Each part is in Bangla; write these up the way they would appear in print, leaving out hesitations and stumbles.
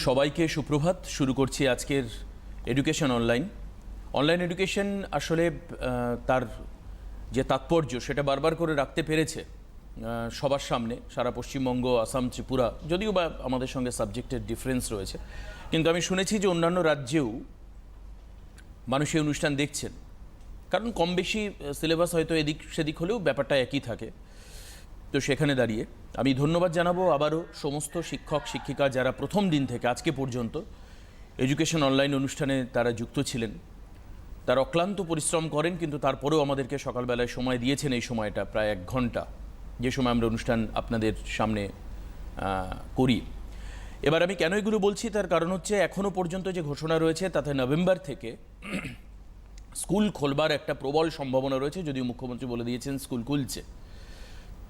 সবাইকে সুপ্রভাত। শুরু করছি আজকের এডুকেশন অনলাইন এডুকেশন। আসলে তার যে তাৎপর্য সেটা বারবার করে রাখতে পেরেছে সবার সামনে, সারা পশ্চিমবঙ্গ, আসাম, ত্রিপুরা, যদিও বা আমাদের সঙ্গে সাবজেক্টের ডিফারেন্স রয়েছে, কিন্তু আমি শুনেছি যে অন্যান্য রাজ্যেও মানুষ এই অনুষ্ঠান দেখছেন, কারণ কম বেশি সিলেবাস হয়তো এদিক সেদিক হলেও ব্যাপারটা একই থাকে। তো সেখানে দাঁড়িয়ে আমি ধন্যবাদ জানাবো আবারও সমস্ত শিক্ষক শিক্ষিকা যারা প্রথম দিন থেকে আজকে পর্যন্ত এডুকেশন অনলাইন অনুষ্ঠানে তারা যুক্ত ছিলেন। তারা অক্লান্ত পরিশ্রম করেন, কিন্তু তারপরেও আমাদেরকে সকালবেলায় সময় দিয়েছেন। এই সময়টা প্রায় 1 ঘন্টা, যে সময় আমরা অনুষ্ঠান আপনাদের সামনে করি। এবার আমি কেন এগুলো বলছি তার কারণ হচ্ছে এখনও পর্যন্ত যে ঘোষণা রয়েছে তাতে নভেম্বর থেকে স্কুল খোলবার একটা প্রবল সম্ভাবনা রয়েছে, যদিও মুখ্যমন্ত্রী বলে দিয়েছেন স্কুল খুলছে।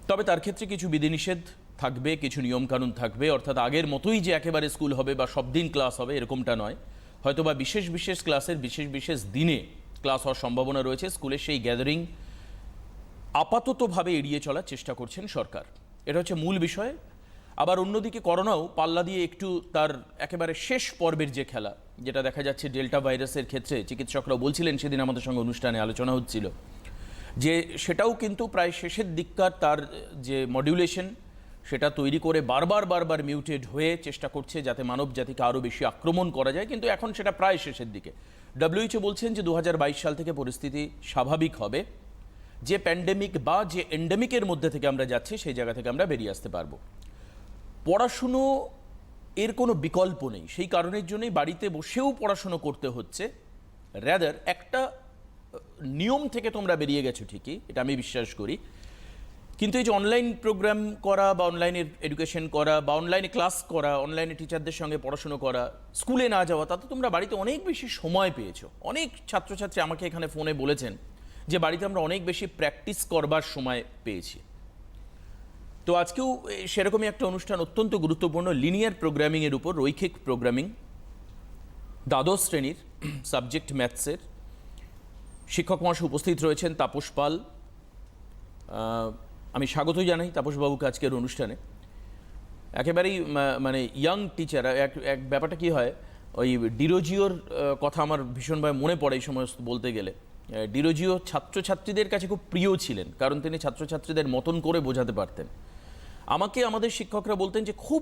তবে তার ক্ষেত্রে কিছু বিধিনিষেধ থাকবে, কিছু নিয়মকানুন থাকবে। অর্থাৎ আগের মতোই যে একেবারে স্কুল হবে বা সব দিন ক্লাস হবে এরকমটা নয়, হয়তো বা বিশেষ ক্লাসের বিশেষ দিনে ক্লাস হওয়ার সম্ভাবনা রয়েছে। স্কুলের সেই গ্যাদারিং আপাততভাবে এড়িয়ে চলার চেষ্টা করছেন সরকার, এটা হচ্ছে মূল বিষয়। আবার অন্যদিকে করোনাও পাল্লা দিয়ে একটু তার একেবারে শেষ পর্বের যে খেলা, যেটা দেখা যাচ্ছে ডেল্টা ভাইরাসের ক্ষেত্রে চিকিৎসকরা বলছিলেন, সেদিন আমাদের সঙ্গে অনুষ্ঠানে আলোচনা হচ্ছিল যে সেটাও কিন্তু প্রায় শেষের দিককার। তার যে মডিউলেশন সেটা তৈরি করে বারবার মিউটেড হয়ে চেষ্টা করছে যাতে মানব জাতিকে আরও বেশি আক্রমণ করা যায়, কিন্তু এখন সেটা প্রায় শেষের দিকে। WHO বলছেন যে 2022 সাল থেকে পরিস্থিতি স্বাভাবিক হবে, যে প্যান্ডেমিক বা যে এন্ডেমিকের মধ্যে থেকে আমরা যাচ্ছি সেই জায়গা থেকে আমরা বেরিয়ে আসতে পারবো। পড়াশুনো এর কোনো বিকল্প নেই, সেই কারণের জন্যই বাড়িতে বসেও পড়াশুনো করতে হচ্ছে। র্যাদার একটা নিয়ম থেকে তোমরা বেরিয়ে গেছো ঠিকই, এটা আমি বিশ্বাস করি, কিন্তু এই যে অনলাইন প্রোগ্রাম করা বা অনলাইনে এডুকেশন করা বা অনলাইনে ক্লাস করা, অনলাইনে টিচারদের সঙ্গে পড়াশুনো করা, স্কুলে না যাওয়া, তাতে তোমরা বাড়িতে অনেক বেশি সময় পেয়েছো। অনেক ছাত্রছাত্রী আমাকে এখানে ফোনে বলেছেন যে বাড়িতে আমরা অনেক বেশি প্র্যাকটিস করবার সময় পেয়েছি। তো আজকেও সেরকমই একটা অনুষ্ঠান, অত্যন্ত গুরুত্বপূর্ণ, লিনিয়ার প্রোগ্রামিংয়ের উপর, রৈখিক প্রোগ্রামিং, দ্বাদশ শ্রেণীর সাবজেক্ট ম্যাথসের। শিক্ষক মহাশয় উপস্থিত রয়েছেন তাপস পাল। আমি স্বাগত জানাই তাপসবাবুকে আজকের অনুষ্ঠানে। একেবারেই মানে ইয়াং টিচার। এক ব্যাপারটা কি হয়, ওই ডিরোজিওর কথা আমার ভীষণভাবে মনে পড়ে এই সময় বলতে গেলে। ডিরোজিও ছাত্রছাত্রীদের কাছে খুব প্রিয় ছিলেন, কারণ তিনি ছাত্রছাত্রীদের মতন করে বোঝাতে পারতেন। আমাকে আমাদের শিক্ষকরা বলতেন যে খুব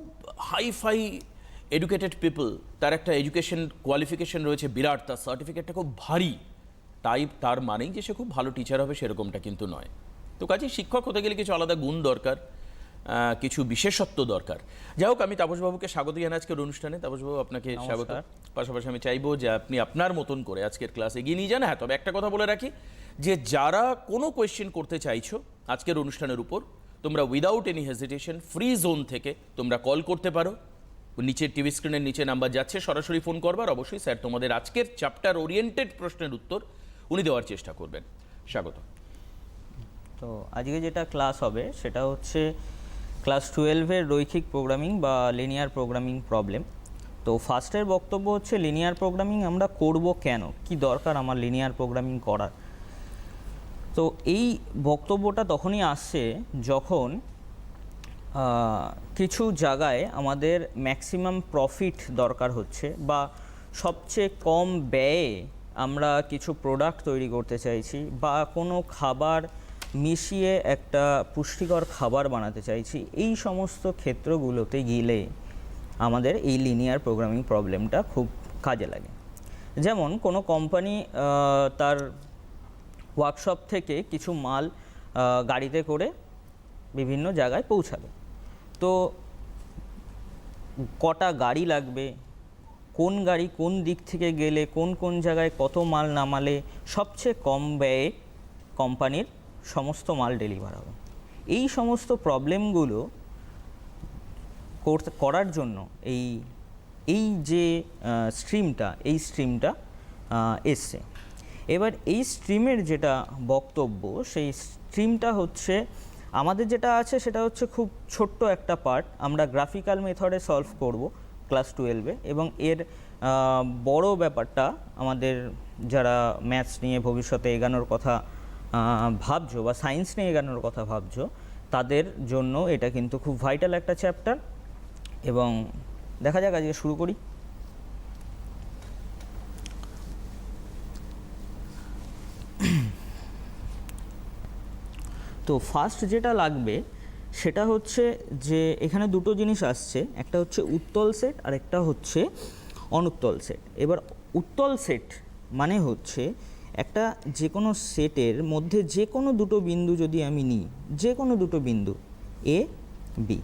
হাই এডুকেটেড পিপল, তার একটা এডুকেশন কোয়ালিফিকেশন রয়েছে বিরাট, তার সার্টিফিকেটটা খুব ভারী, তাই তার মানেই যে সে খুব ভালো টিচার হবে সেরকমটা কিন্তু নয়। তো কাজে শিক্ষক হতে গেলে কিছু আলাদা গুণ দরকার, কিছু বিশেষত্ব দরকার। যাই হোক, আমি তাপসবাবুকে স্বাগত জানাই আজকের অনুষ্ঠানে। তাপসবাবু, আপনাকে স্বাগত। পাশাপাশি আমি চাইবো যে আপনি আপনার মতন করে আজকের ক্লাস এগিয়ে নিয়ে যান। হ্যাঁ, তবে একটা কথা বলে রাখি যে যারা কোনো কোয়েশ্চেন করতে চাইছো আজকের অনুষ্ঠানের উপর, তোমরা without any hesitation free zone থেকে তোমরা কল করতে পারো। নিচের টিভি স্ক্রিনের নিচে নাম্বার যাচ্ছে, সরাসরি ফোন করবার। অবশ্যই স্যার তোমাদের আজকের চ্যাপ্টার ওরিয়েন্টেড প্রশ্নের উত্তর উনি দেওয়ার চেষ্টা করবেন। স্বাগত। তো আজকে যেটা ক্লাস হবে সেটা হচ্ছে ক্লাস 12-এর রৈখিক প্রোগ্রামিং বা লিনিয়ার প্রোগ্রামিং প্রবলেম। তো ফার্স্টের বক্তব্য হচ্ছে লিনিয়ার প্রোগ্রামিং আমরা করব কেন, কি দরকার আমার লিনিয়ার প্রোগ্রামিং করার। তো এই বক্তব্যটা তখনই আসছে যখন কিছু জায়গায় আমাদের ম্যাক্সিমাম প্রফিট দরকার হচ্ছে, বা সবচেয়ে কম ব্যয়ে আমরা কিছু প্রোডাক্ট তৈরি করতে চাইছি, বা কোনো খাবার মিশিয়ে একটা পুষ্টিকর খাবার বানাতে চাইছি। এই সমস্ত ক্ষেত্রগুলোতে গেলে আমাদের এই লিনিয়ার প্রোগ্রামিং প্রবলেমটা খুব কাজে লাগে। যেমন কোনো কোম্পানি তার ওয়ার্কশপ থেকে কিছু মাল গাড়িতে করে বিভিন্ন জায়গায় পৌঁছাবে। তো কটা গাড়ি লাগবে, কোন গাড়ি কোন দিক থেকে গেলে কোন জায়গায় কত মাল নামালে সবচেয়ে কম ব্যয়ে কোম্পানির সমস্ত মাল ডেলিভার হবে, এই সমস্ত প্রবলেমগুলো করার জন্য এই যে স্ট্রিমটা এসছে। এবার এই স্ট্রিমের যেটা বক্তব্য, সেই স্ট্রিমটা হচ্ছে আমাদের যেটা আছে সেটা হচ্ছে খুব ছোট্ট একটা পার্ট, আমরা গ্রাফিক্যাল মেথডে সলভ করব ক্লাস 12-এ। এবং এর বড় ব্যাপারটা আমাদের যারা ম্যাথস নিয়ে ভবিষ্যতে এগানোর কথা ভাবছো বা সায়েন্স নিয়ে এগানোর কথা ভাবছো, তাদের জন্য এটা কিন্তু খুব ভাইটাল একটা চ্যাপ্টার। এবং দেখা যাক, আজকে শুরু করি। তো ফার্স্ট যেটা লাগবে সেটা হচ্ছে যে এখানে দুটো জিনিস আসছে, একটা হচ্ছে উত্তল সেট আর একটা হচ্ছে অনুত্তল সেট। এবার উত্তল সেট মানে হচ্ছে একটা যে কোনো সেটের মধ্যে যে কোনো দুটো বিন্দু যদি আমি নিই, যে কোনো দুটো বিন্দু এ বি,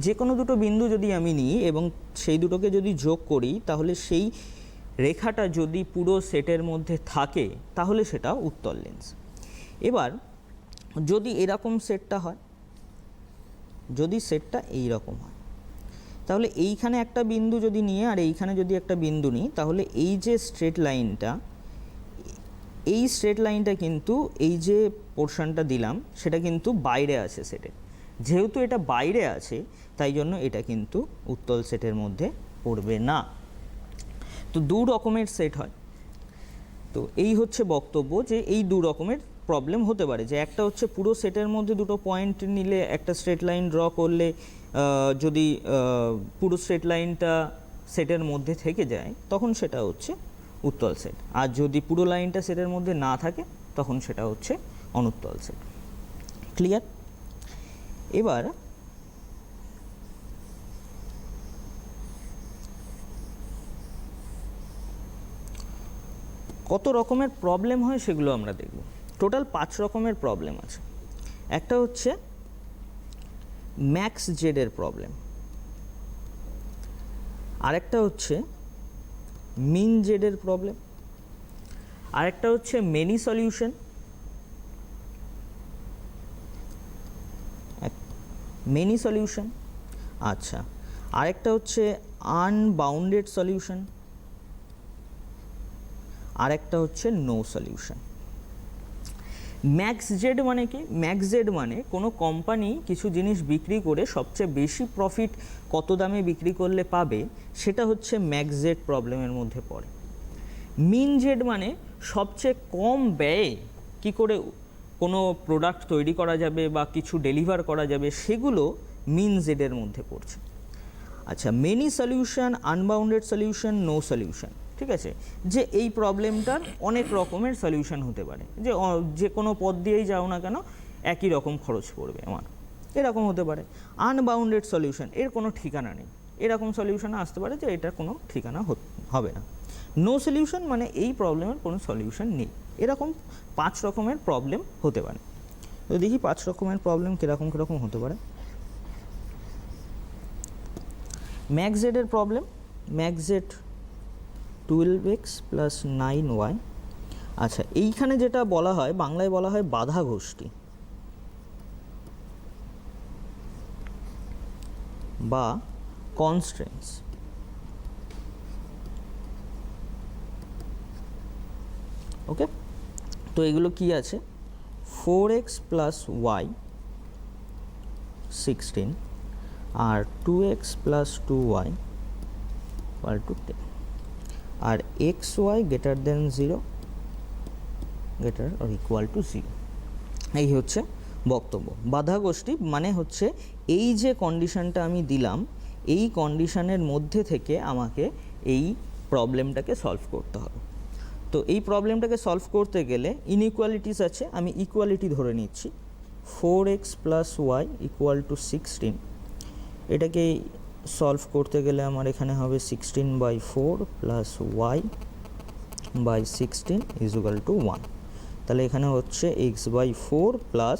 যে কোনো দুটো বিন্দু যদি আমি নিই এবং সেই দুটোকে যদি যোগ করি, তাহলে সেই রেখাটা যদি পুরো সেটের মধ্যে থাকে তাহলে সেটা উত্তল লেন্স। এবার যদি এরকম সেটটা হয়, যদি সেটটা এই রকম হয়, তাহলে এইখানে একটা বিন্দু যদি নিয়ে আর এইখানে যদি একটা বিন্দু নিই, তাহলে এই যে স্ট্রেট লাইনটা, এই স্ট্রেট লাইনটা কিন্তু এই যে পোর্শনটা দিলাম সেটা কিন্তু বাইরে আছে সেটে। যেহেতু এটা বাইরে আছে তাই জন্য এটা কিন্তু উত্তল সেটের মধ্যে পড়বে না। তো দু রকমের সেট হয়। তো এই হচ্ছে বক্তব্য যে এই দু রকমের প্রবলেম হতে পারে, যে একটা হচ্ছে পুরো সেটের মধ্যে দুটো পয়েন্ট নিলে একটা স্ট্রেট লাইন ড্র করলে যদি পুরো স্ট্রেট লাইনটা সেটের মধ্যে থেকে যায় তখন সেটা হচ্ছে উত্তল সেট, আর যদি পুরো লাইনটা সেটের মধ্যে না থাকে তখন সেটা হচ্ছে অনুত্তল সেট। ক্লিয়ার? এবার কত রকমের প্রবলেম হয় সেগুলো আমরা দেখব। টোটাল 5 রকমের প্রবলেম আছে। একটা হচ্ছে ম্যাক্স জেডের প্রবলেম, আরেকটা হচ্ছে মিন জেডের প্রবলেম, আরেকটা হচ্ছে মেনি সলিউশন, মেনি সলিউশন, আচ্ছা, আরেকটা হচ্ছে আনবাউন্ডেড সলিউশন, আরেকটা হচ্ছে নো সলিউশন। ম্যাক্স জেড মানে কি? ম্যাক্স জেড মানে কোনো কোম্পানি কিছু জিনিস বিক্রি করে সবচেয়ে বেশি প্রফিট কত দামে বিক্রি করলে পাবে, সেটা হচ্ছে ম্যাক্স জেড প্রবলেমের মধ্যে পড়ে। মিন জেড মানে সবচেয়ে কম ব্যয়ে কি করে কোনো প্রোডাক্ট তৈরি করা যাবে বা কিছু ডেলিভার করা যাবে, সেগুলো মিন জেডের মধ্যে পড়ছে। আচ্ছা, many solution, unbounded solution, no solution, ঠিক আছে, যে এই প্রবলেমটার অনেক রকমের সলিউশন হতে পারে, যে কোনো পথ দিয়েই যাও না কেন একই রকম খরচ পড়বে আমার, এরকম হতে পারে। আনবাউন্ডেড সলিউশন, এর কোনো ঠিকানা নেই, এরকম সলিউশন আসতে পারে যে এটার কোনো ঠিকানা হবে না। নো সলিউশন মানে এই প্রবলেমের কোনো সলিউশন নেই। এরকম 5 রকমের প্রবলেম হতে পারে। তো দেখি 5 রকমের প্রবলেম কীরকম কীরকম হতে পারে। ম্যাক্স জেডের problem, max Z 12x plus 9y। আচ্ছা, এইখানে যেটা বলা হয় বাংলায় বলা হয় বাধা গোষ্ঠী বা কনস্ট্রেন্টস। ওকে, তো এগুলো কি আছে? 4x প্লাস y 16 আর 2x plus 2y equal to 10 আর xy greater than 0 greater or equal to 0। এই হচ্ছে বক্তব্য। বাধা গোষ্ঠী মানে হচ্ছে এই যে কন্ডিশনটা আমি দিলাম, এই কন্ডিশনের মধ্যে থেকে আমাকে এই প্রবলেমটাকে সলভ করতে হবে। তো এই প্রবলেমটাকে সলভ করতে গেলে ইনইকুয়ালিটিস আছে, আমি ইকুয়ালিটি ধরে নিচ্ছি। 4x plus y equal two 16, এটাকে সলভ করতে গেলে আমার এখানে হবে 16/4 plus y by 16 is equal to 1। তাহলে এখানে হচ্ছে x/4 plus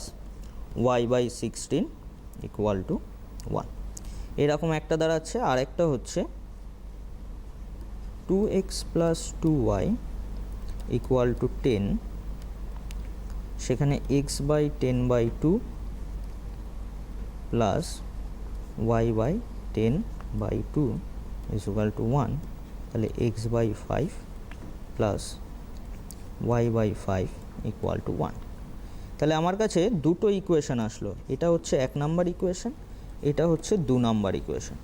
y/16 equal to 1, এরকম একটা দাঁড়াচ্ছে। আর একটা হচ্ছে 2x plus 2y equal to 10, সেখানে x/10/2 plus y/10/2 is equal to 1। তাহলে x/5 plus y/5 equal to 1। তাহলে আমার কাছে দুটো ইকুয়েশন আসলো, এটা হচ্ছে 1 নাম্বার ইকুয়েশন, এটা হচ্ছে 2 নাম্বার ইকুয়েশন।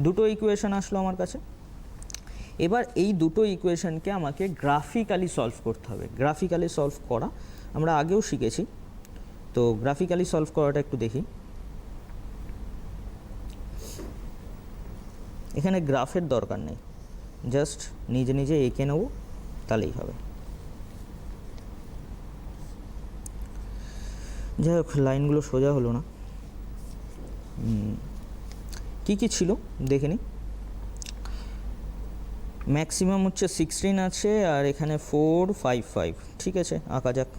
দুটো ইকুয়েশন আসলো আমার কাছে। এবার এই দুটো ইকুয়েশনকে আমাকে গ্রাফিক্যালি সলভ করতে হবে। গ্রাফিক্যালি সলভ করা আমরা আগেও শিখেছি, তো গ্রাফিক্যালি সলভ করাটা একটু দেখি। এখানে গ্রাফের দরকার নেই, জাস্ট নিজে নিজে এঁকে নেব, তাহলেই হবে। যাই হোক, লাইনগুলো সোজা হলো না। কী কী ছিল দেখে নিই। ম্যাক্সিমাম হচ্ছে 16 আছে, আর এখানে 4 5 5, ঠিক আছে, আঁকা যাক।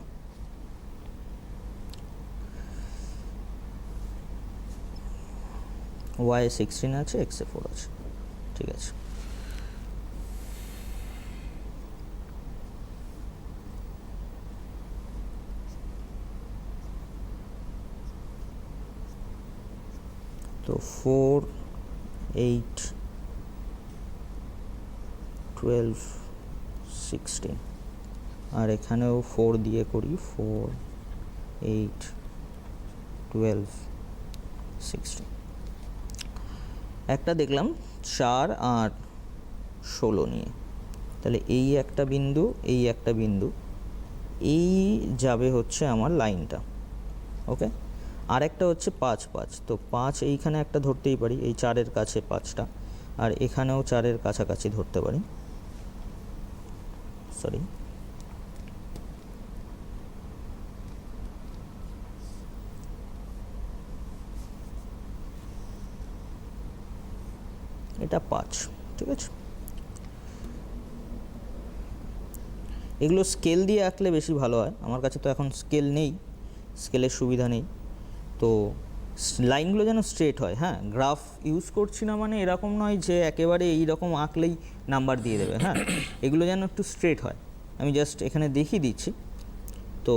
y 16 আছে, x 4 আছে, ঠিক আছে। তো 4 8 12 16, আর এখানেও 4 দিয়ে করি, 4 8 12 16। একটা দেখলাম 4 আর 16 নিয়ে, তাহলে এই একটা বিন্দু, এই একটা বিন্দু, এই যাবে হচ্ছে আমার লাইনটা, ওকে। আর একটা হচ্ছে 5 5, তো 5 এইখানে একটা ধরতেই পারি, এই 4-এর কাছে 5টা, আর এখানেও 4-এর কাছাকাছি ধরতে পারি, সরি। এটা 5, ঠিক আছে। এগুলো স্কেল দিয়ে আঁকলে বেশি ভালো হয়, আমার কাছে তো এখন স্কেল নেই, স্কেলের সুবিধা নেই। তো লাইনগুলো যেন স্ট্রেট হয়, হ্যাঁ, গ্রাফ ইউজ করছি না মানে এরকম নয় যে একেবারে এই রকম আঁকলেই নাম্বার দিয়ে দেবে, হ্যাঁ, এগুলো যেন একটু স্ট্রেট হয়। আমি জাস্ট এখানে দেখিয়ে দিচ্ছি। তো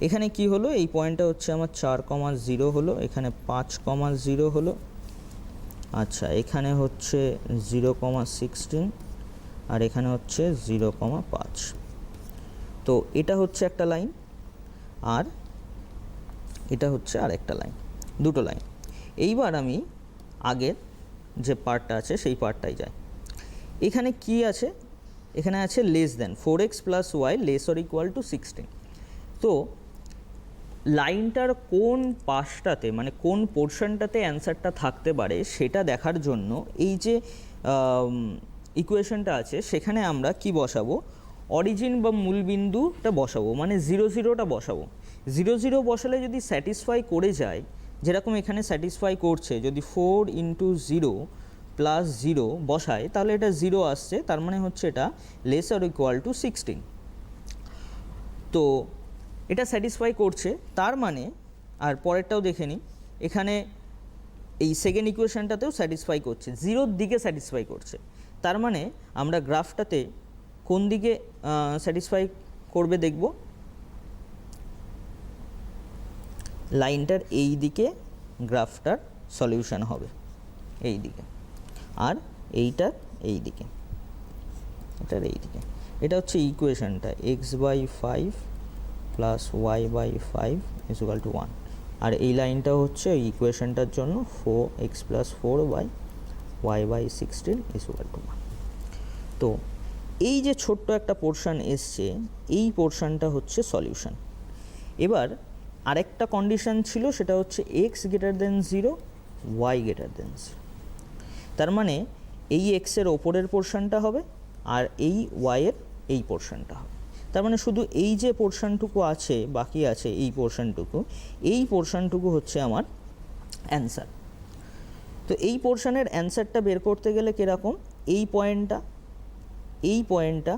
এখানে কি হলো, এই পয়েন্টটা হচ্ছে আমার 4,0 হলো, এখানে 5,0 হলো, আচ্ছা, এখানে হচ্ছে 0,16, আর এখানে হচ্ছে 0,5। তো এটা হচ্ছে একটা লাইন, আর এটা হচ্ছে আর একটা লাইন, দুটো লাইন। এইবার আমি আগের যে পার্টটা আছে সেই পার্টটাই যাই। এখানে কি আছে, এখানে আছে less than 4x + y less or equal two 16। তো লাইনটার কোন পাশটাতে, মানে কোন পোর্শনটাতে অ্যান্সারটা থাকতে পারে সেটা দেখার জন্য এই যে ইকুয়েশনটা আছে সেখানে আমরা কি বসাবো, অরিজিন বা মূলবিন্দুটা বসাবো, মানে 0 0টা বসাবো। 0 0 বসালে যদি স্যাটিসফাই করে যায়, যেরকম এখানে স্যাটিসফাই করছে, যদি 4 × 0 + 0 বসায় তাহলে এটা 0 আসছে, তার মানে হচ্ছে এটা লেস অর ইকুয়াল টু 16। তো এটা স্যাটিসফাই করছে, তার মানে, আর পরেরটাও দেখে নিই, এখানে এই সেকেন্ড ইকুয়েশনটাতেও স্যাটিসফাই করছে, 0-র দিকে স্যাটিসফাই করছে, তার মানে আমরা গ্রাফটাতে কোন দিকে স্যাটিসফাই করবে দেখব, লাইনটার এই দিকে গ্রাফটার সলিউশন হবে, এই দিকে, আর এইটার এই দিকে, এটার এই দিকে। এটা হচ্ছে ইকুয়েশনটা, x/5 + y/5 = 1, আর এই লাইনটা হচ্ছে ইকুয়েশনটার জন্য 4x + 4y/16 = 1। তো এই যে ছোট্ট একটা পোর্শন এসছে, এই পোর্শনটা হচ্ছে সলিউশন। এবার আরেকটা কন্ডিশন ছিল, সেটা হচ্ছে x > 0 y > 0। তার মানে এই এক্সের ওপরের পোর্শনটা হবে, আর এই ওয়াইয়ের এই পোর্শনটা হবে। তার মানে শুধু এই যে পোর্শনটুকু আছে, বাকি আছে এই পোর্শনটুকু হচ্ছে আমার অ্যান্সার। তো এই পোর্শনের অ্যান্সারটা বের করতে গেলে কীরকম, এই পয়েন্টটা, এই পয়েন্টটা,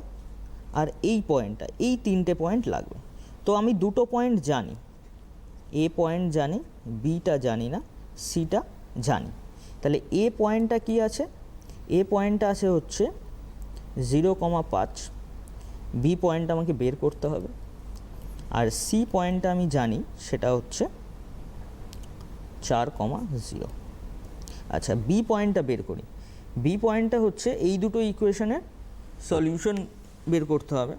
আর এই পয়েন্টটা, এই তিনটে পয়েন্ট লাগবে। তো আমি দুটো পয়েন্ট জানি, এ পয়েন্ট জানি, বিটা জানি না, সিটা জানি। তাহলে এ পয়েন্টটা কি আছে, এ পয়েন্টটা আছে হচ্ছে 0,5, বি পয়েন্টটা আমাকে বের করতে হবে, আর সি পয়েন্টটা আমি জানি সেটা হচ্ছে 4,0। আচ্ছা, বি পয়েন্টটা বের করি। বি পয়েন্টটা হচ্ছে এই দুটো ইকুয়েশনের সলিউশন বের করতে হবে।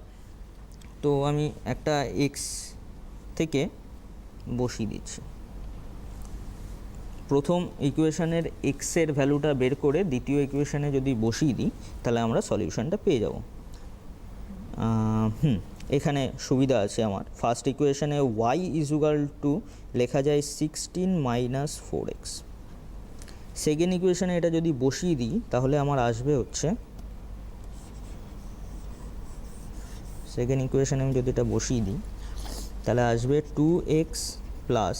তো আমি একটা এক্স থেকে বসিয়ে দিচ্ছি, প্রথম ইকুয়েশনের এক্সের ভ্যালুটা বের করে দ্বিতীয় ইকুয়েশনে যদি বসিয়ে দিই তাহলে আমরা সলিউশনটা পেয়ে যাব। এখানে সুবিধা আছে আমার, ফার্স্ট ইকুয়েশনে y = লেখা যায় 16 - 4x, সেকেন্ড ইকুয়েশনে এটা যদি বসিয়ে দিই তাহলে আমার আসবে হচ্ছে, সেকেন্ড ইকুয়েশনে আমি যদি এটা বসিয়ে দিই তাহলে আসবে 2x plus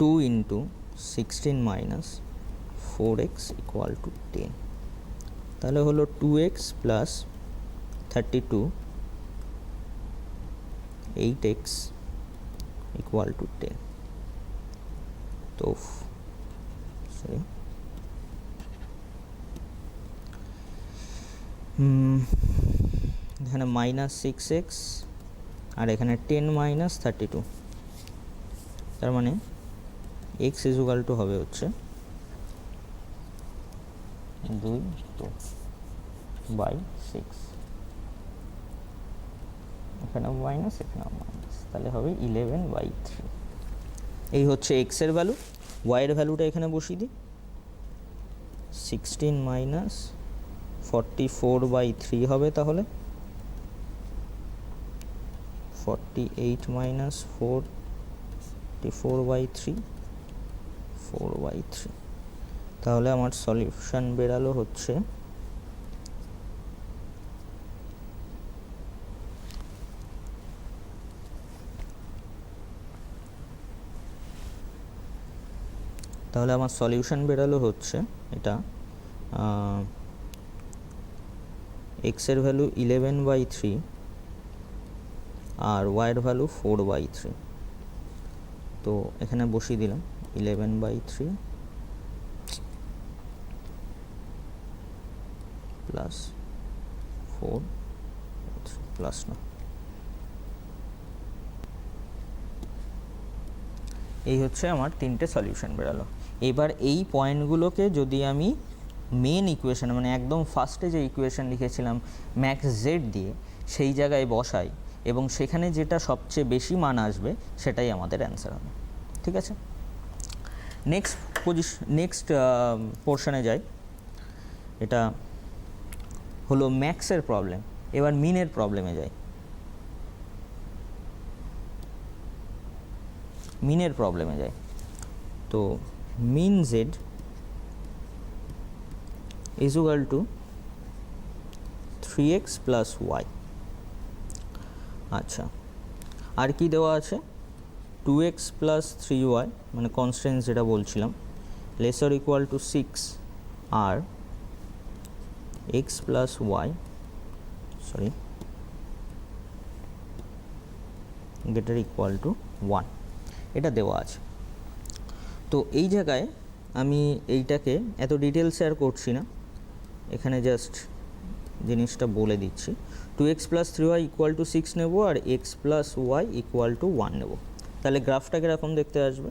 2 into 16 minus 4x equal to 10। তাহলে হলো 2x plus 32 8x equal to 10। তো সরি এখানে মাইনাস 6x আর এখানে 10 মাইনাস 32, তার মানে x ইকুয়াল টু হবে হচ্ছে 2/6, এখানে মাইনাস এখানে মাইনাস, তাহলে হবে 11/3। এই হচ্ছে x এর ভ্যালু। y এর ভ্যালুটা এখানে বসিয়ে দিই, 16 মাইনাস 44/3 হবে, তাহলে 48 মাইনাস 44/3 4/3। তাহলে আমার সলিউশন বেরালো হচ্ছে এটা x এর ভ্যালু 11/3 আর y এর ভ্যালু 4/3। তো এখানে বসিয়ে দিলাম 11/3 প্লাস 4 প্লাস না, এই হচ্ছে আমার তিনটে সলিউশন বেরালো। এবার এই পয়েন্টগুলোকে যদি আমি মেন ইকুয়েশন মানে একদম ফার্স্টে যে ইকুয়েশন লিখেছিলাম ম্যাক্স জেড দিয়ে সেই জায়গায় বসাই এবং সেখানে যেটা সবচেয়ে বেশি মান আসবে সেটাই আমাদের অ্যান্সার হবে। ঠিক আছে, নেক্সট পোর্শনে যাই। এটা হলো ম্যাক্সের প্রবলেম। এবার মিনের প্রবলেমে যাই। তো min Z is equal to 3x plus Y. আচ্ছা, আর কি দেওয়া আছে? 2x প্লাস 3y মানে কনস্ট্যান্ট যেটা বলছিলাম, লেসার ইকুয়াল টু 6 আর x plus y greater equal to 1, এটা দেওয়া আছে। তো এই জায়গায় আমি এইটাকে এত ডিটেল শেয়ার করছি না, এখানে জাস্ট জিনিসটা বলে দিচ্ছি। 2x plus 3y equal to 6 নেব আর x plus y equal to 1 নেব। তাহলে গ্রাফটা কীরকম দেখতে আসবে?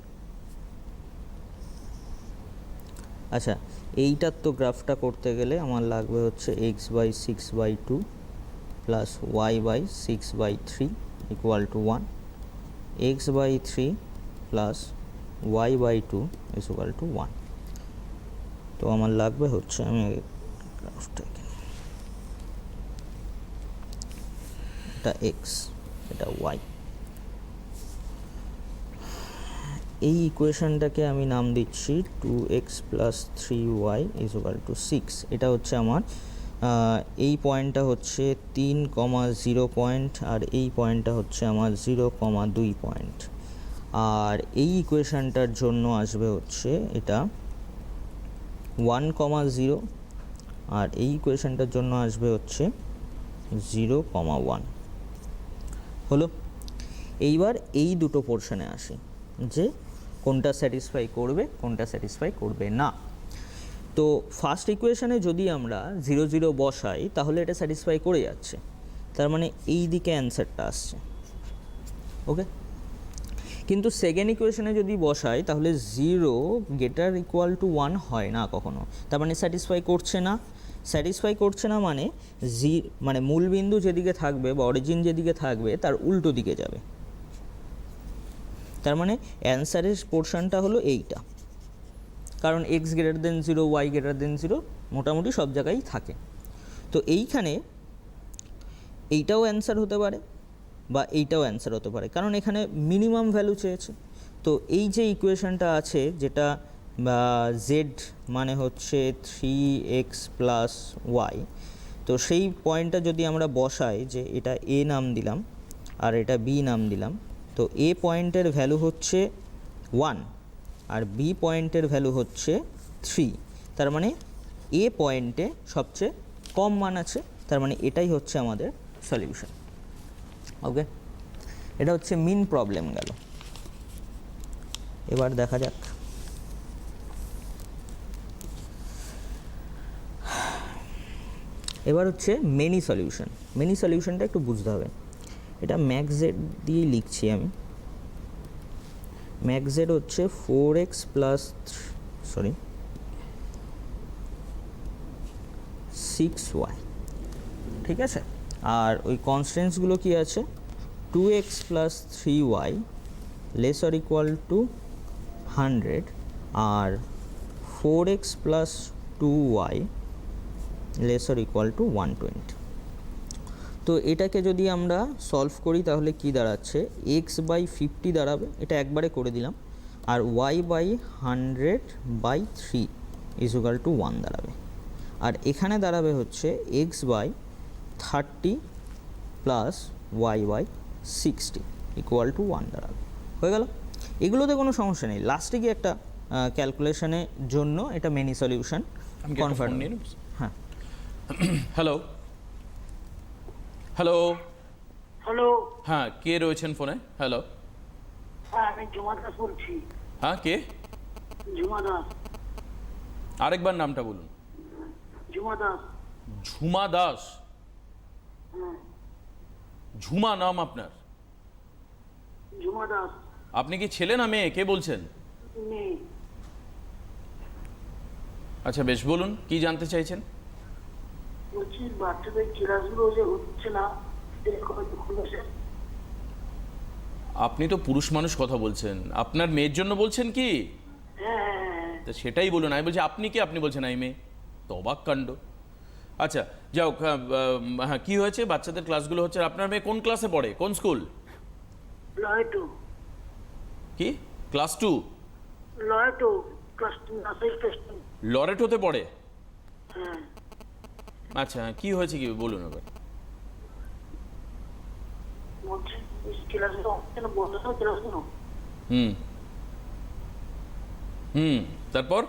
আচ্ছা, এইটার তো গ্রাফটা করতে গেলে আমার লাগবে হচ্ছে x/6/2 plus y/6/3 equal to 1, x/3 plus y/2 equal to 1। তো আমার লাগবে হচ্ছে, আমি গ্রাফটা এটা x এটা y, এই ইকুয়েশনটাকে আমি নাম দিচ্ছি 2x plus 3y equal to 6। এটা হচ্ছে আমার এই পয়েন্টটা হচ্ছে 3,0 পয়েন্ট আর এই পয়েন্টটা হচ্ছে আমার 0,2 পয়েন্ট। আর এই ইকুয়েশনটার জন্য আসবে হচ্ছে এটা 1,0 আর এই ইকুয়েশনটার জন্য আসবে হচ্ছে 0,1। হলো। এইবার এই দুটো পোর্শনে আসি যে কোনটা স্যাটিসফাই করবে কোনটা স্যাটিসফাই করবে না। তো ফার্স্ট ইকুয়েশনে যদি আমরা 0 0 বসাই তাহলে এটা স্যাটিসফাই করে যাচ্ছে, তার মানে এই দিকে অ্যান্সারটা আসছে। ওকে, কিন্তু সেকেন্ড ইকুয়েশনে যদি বসাই তাহলে 0 গ্রেটার ইকুয়াল টু 1 হয় না কখনো, তার মানে স্যাটিসফাই করছে না মানে মূলবিন্দু যেদিকে থাকবে বা অরিজিন যেদিকে থাকবে তার উল্টো দিকে যাবে। তার মানে অ্যান্সারের পোর্শনটা হলো এইটা, কারণ x greater than 0 y greater than 0 মোটামুটি সব জায়গায় থাকে। তো এইখানে এইটাও অ্যান্সার হতে পারে বা এইটাও অ্যান্সার হতে পারে, কারণ এখানে মিনিমাম ভ্যালু চেয়েছে। তো এই যে ইকুয়েশনটা আছে যেটা বা জেড মানে হচ্ছে 3x প্লাস ওয়াই। তো সেই পয়েন্টটা যদি আমরা বসাই যে এটা এ নাম দিলাম আর এটা বি নাম দিলাম, তো এ পয়েন্টের ভ্যালু হচ্ছে 1 আর বি পয়েন্টের ভ্যালু হচ্ছে 3। তার মানে এ পয়েন্টে সবচেয়ে কম মান আছে, তার মানে এটাই হচ্ছে আমাদের সলিউশন। ওকে, এটা হচ্ছে মিন প্রবলেম গেল। এবার দেখা যাক এবার হচ্ছে মেনি সলিউশন। মেনি সলিউশনটা একটু বুঝতে হবে। এটা ম্যাক্স জেড দিয়ে লিখছি আমি। ম্যাক্স জেড হচ্ছে 4x প্লাস 6y, ঠিক আছে। আর ওই কনস্ট্যান্টসগুলো কি আছে, 2x plus 3y less or equal to 100 আর 4x plus 2y less or equal to 120। তো এটাকে যদি আমরা সলভ করি তাহলে কি দাঁড়াচ্ছে, x বাই 50 দাঁড়াবে, এটা একবারে করে দিলাম, আর y by 100/3 is equal to 1 দাঁড়াবে। আর এখানে দাঁড়াবে হচ্ছে x by 30 plus y by 60 equal to 1 দাঁড়াবে। হয়ে গেল, এগুলোতে কোনো সমস্যা নেই। লাস্টে গিয়ে একটা ক্যালকুলেশনের জন্য এটা মেনি সলিউশন কনভার্ট। হ্যাঁ, হ্যালো হ্যালো হ্যালো, হ্যাঁ, কে রয়েছেন ফোনে? হ্যালো, হ্যাঁ আমি জুমা দাস বলছি। হ্যাঁ কে? জুমা দাস। আরেকবার নামটা বলুন। জুমা দাস। ঝুমা দাস? হ্যাঁ, ঝুমা নাম আপনার? জুমা দাস। আপনি কি ছেলে না মেয়ে, কে বলছেন? মেয়ে। আচ্ছা বেশ, বলুন কি জানতে চাইছেন? বলছি বাচ্চাদের ক্লাসগুলো যে হচ্ছে না, আপনি তো পুরুষ মানুষ কথা বলছেন, আপনার মেয়ের জন্য বলছেন কি? হ্যাঁ, তা সেটাই বলুন। আমি বলছি আপনি কি, আপনি বলছেন আমি মেয়ে, তো অবাক কাণ্ড। আচ্ছা যাও, হ্যাঁ কি হয়েছে, বাচ্চাদের ক্লাসগুলো হচ্ছে। আপনার মেয়ে কোন ক্লাসে পড়ে, কোন স্কুল? লয়টো। কি class 2? Loreto class 2 nursery class 2। লরেটোতে পড়ে? হ্যাঁ। আচ্ছা কি হয়েছে কি বলুন এবার। বলছি ক্লাসগুলো হচ্ছে না, বন্ধ না ক্লাসগুলো। হুম হুম, তারপর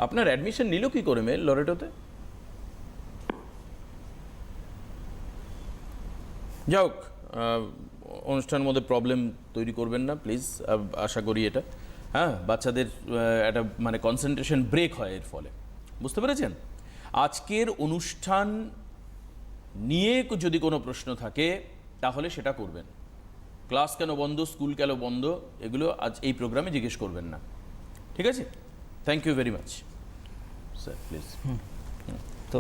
আপনার অ্যাডমিশন নিল কি করে মেয়ে লরেটোতে? যাই হোক, অনুষ্ঠানের মধ্যে প্রবলেম তৈরি করবেন না প্লিজ, আশা করি এটা। হ্যাঁ, বাচ্চাদের একটা মানে কনসেন্ট্রেশন ব্রেক হয় এর ফলে, বুঝতে পেরেছেন? আজকের অনুষ্ঠান নিয়ে যদি কোনো প্রশ্ন থাকে তাহলে সেটা করবেন। ক্লাস কেন বন্ধ, স্কুল কেন বন্ধ, এগুলো আজ এই প্রোগ্রামে জিজ্ঞেস করবেন না, ঠিক আছে? Thank you very much sir, please. তো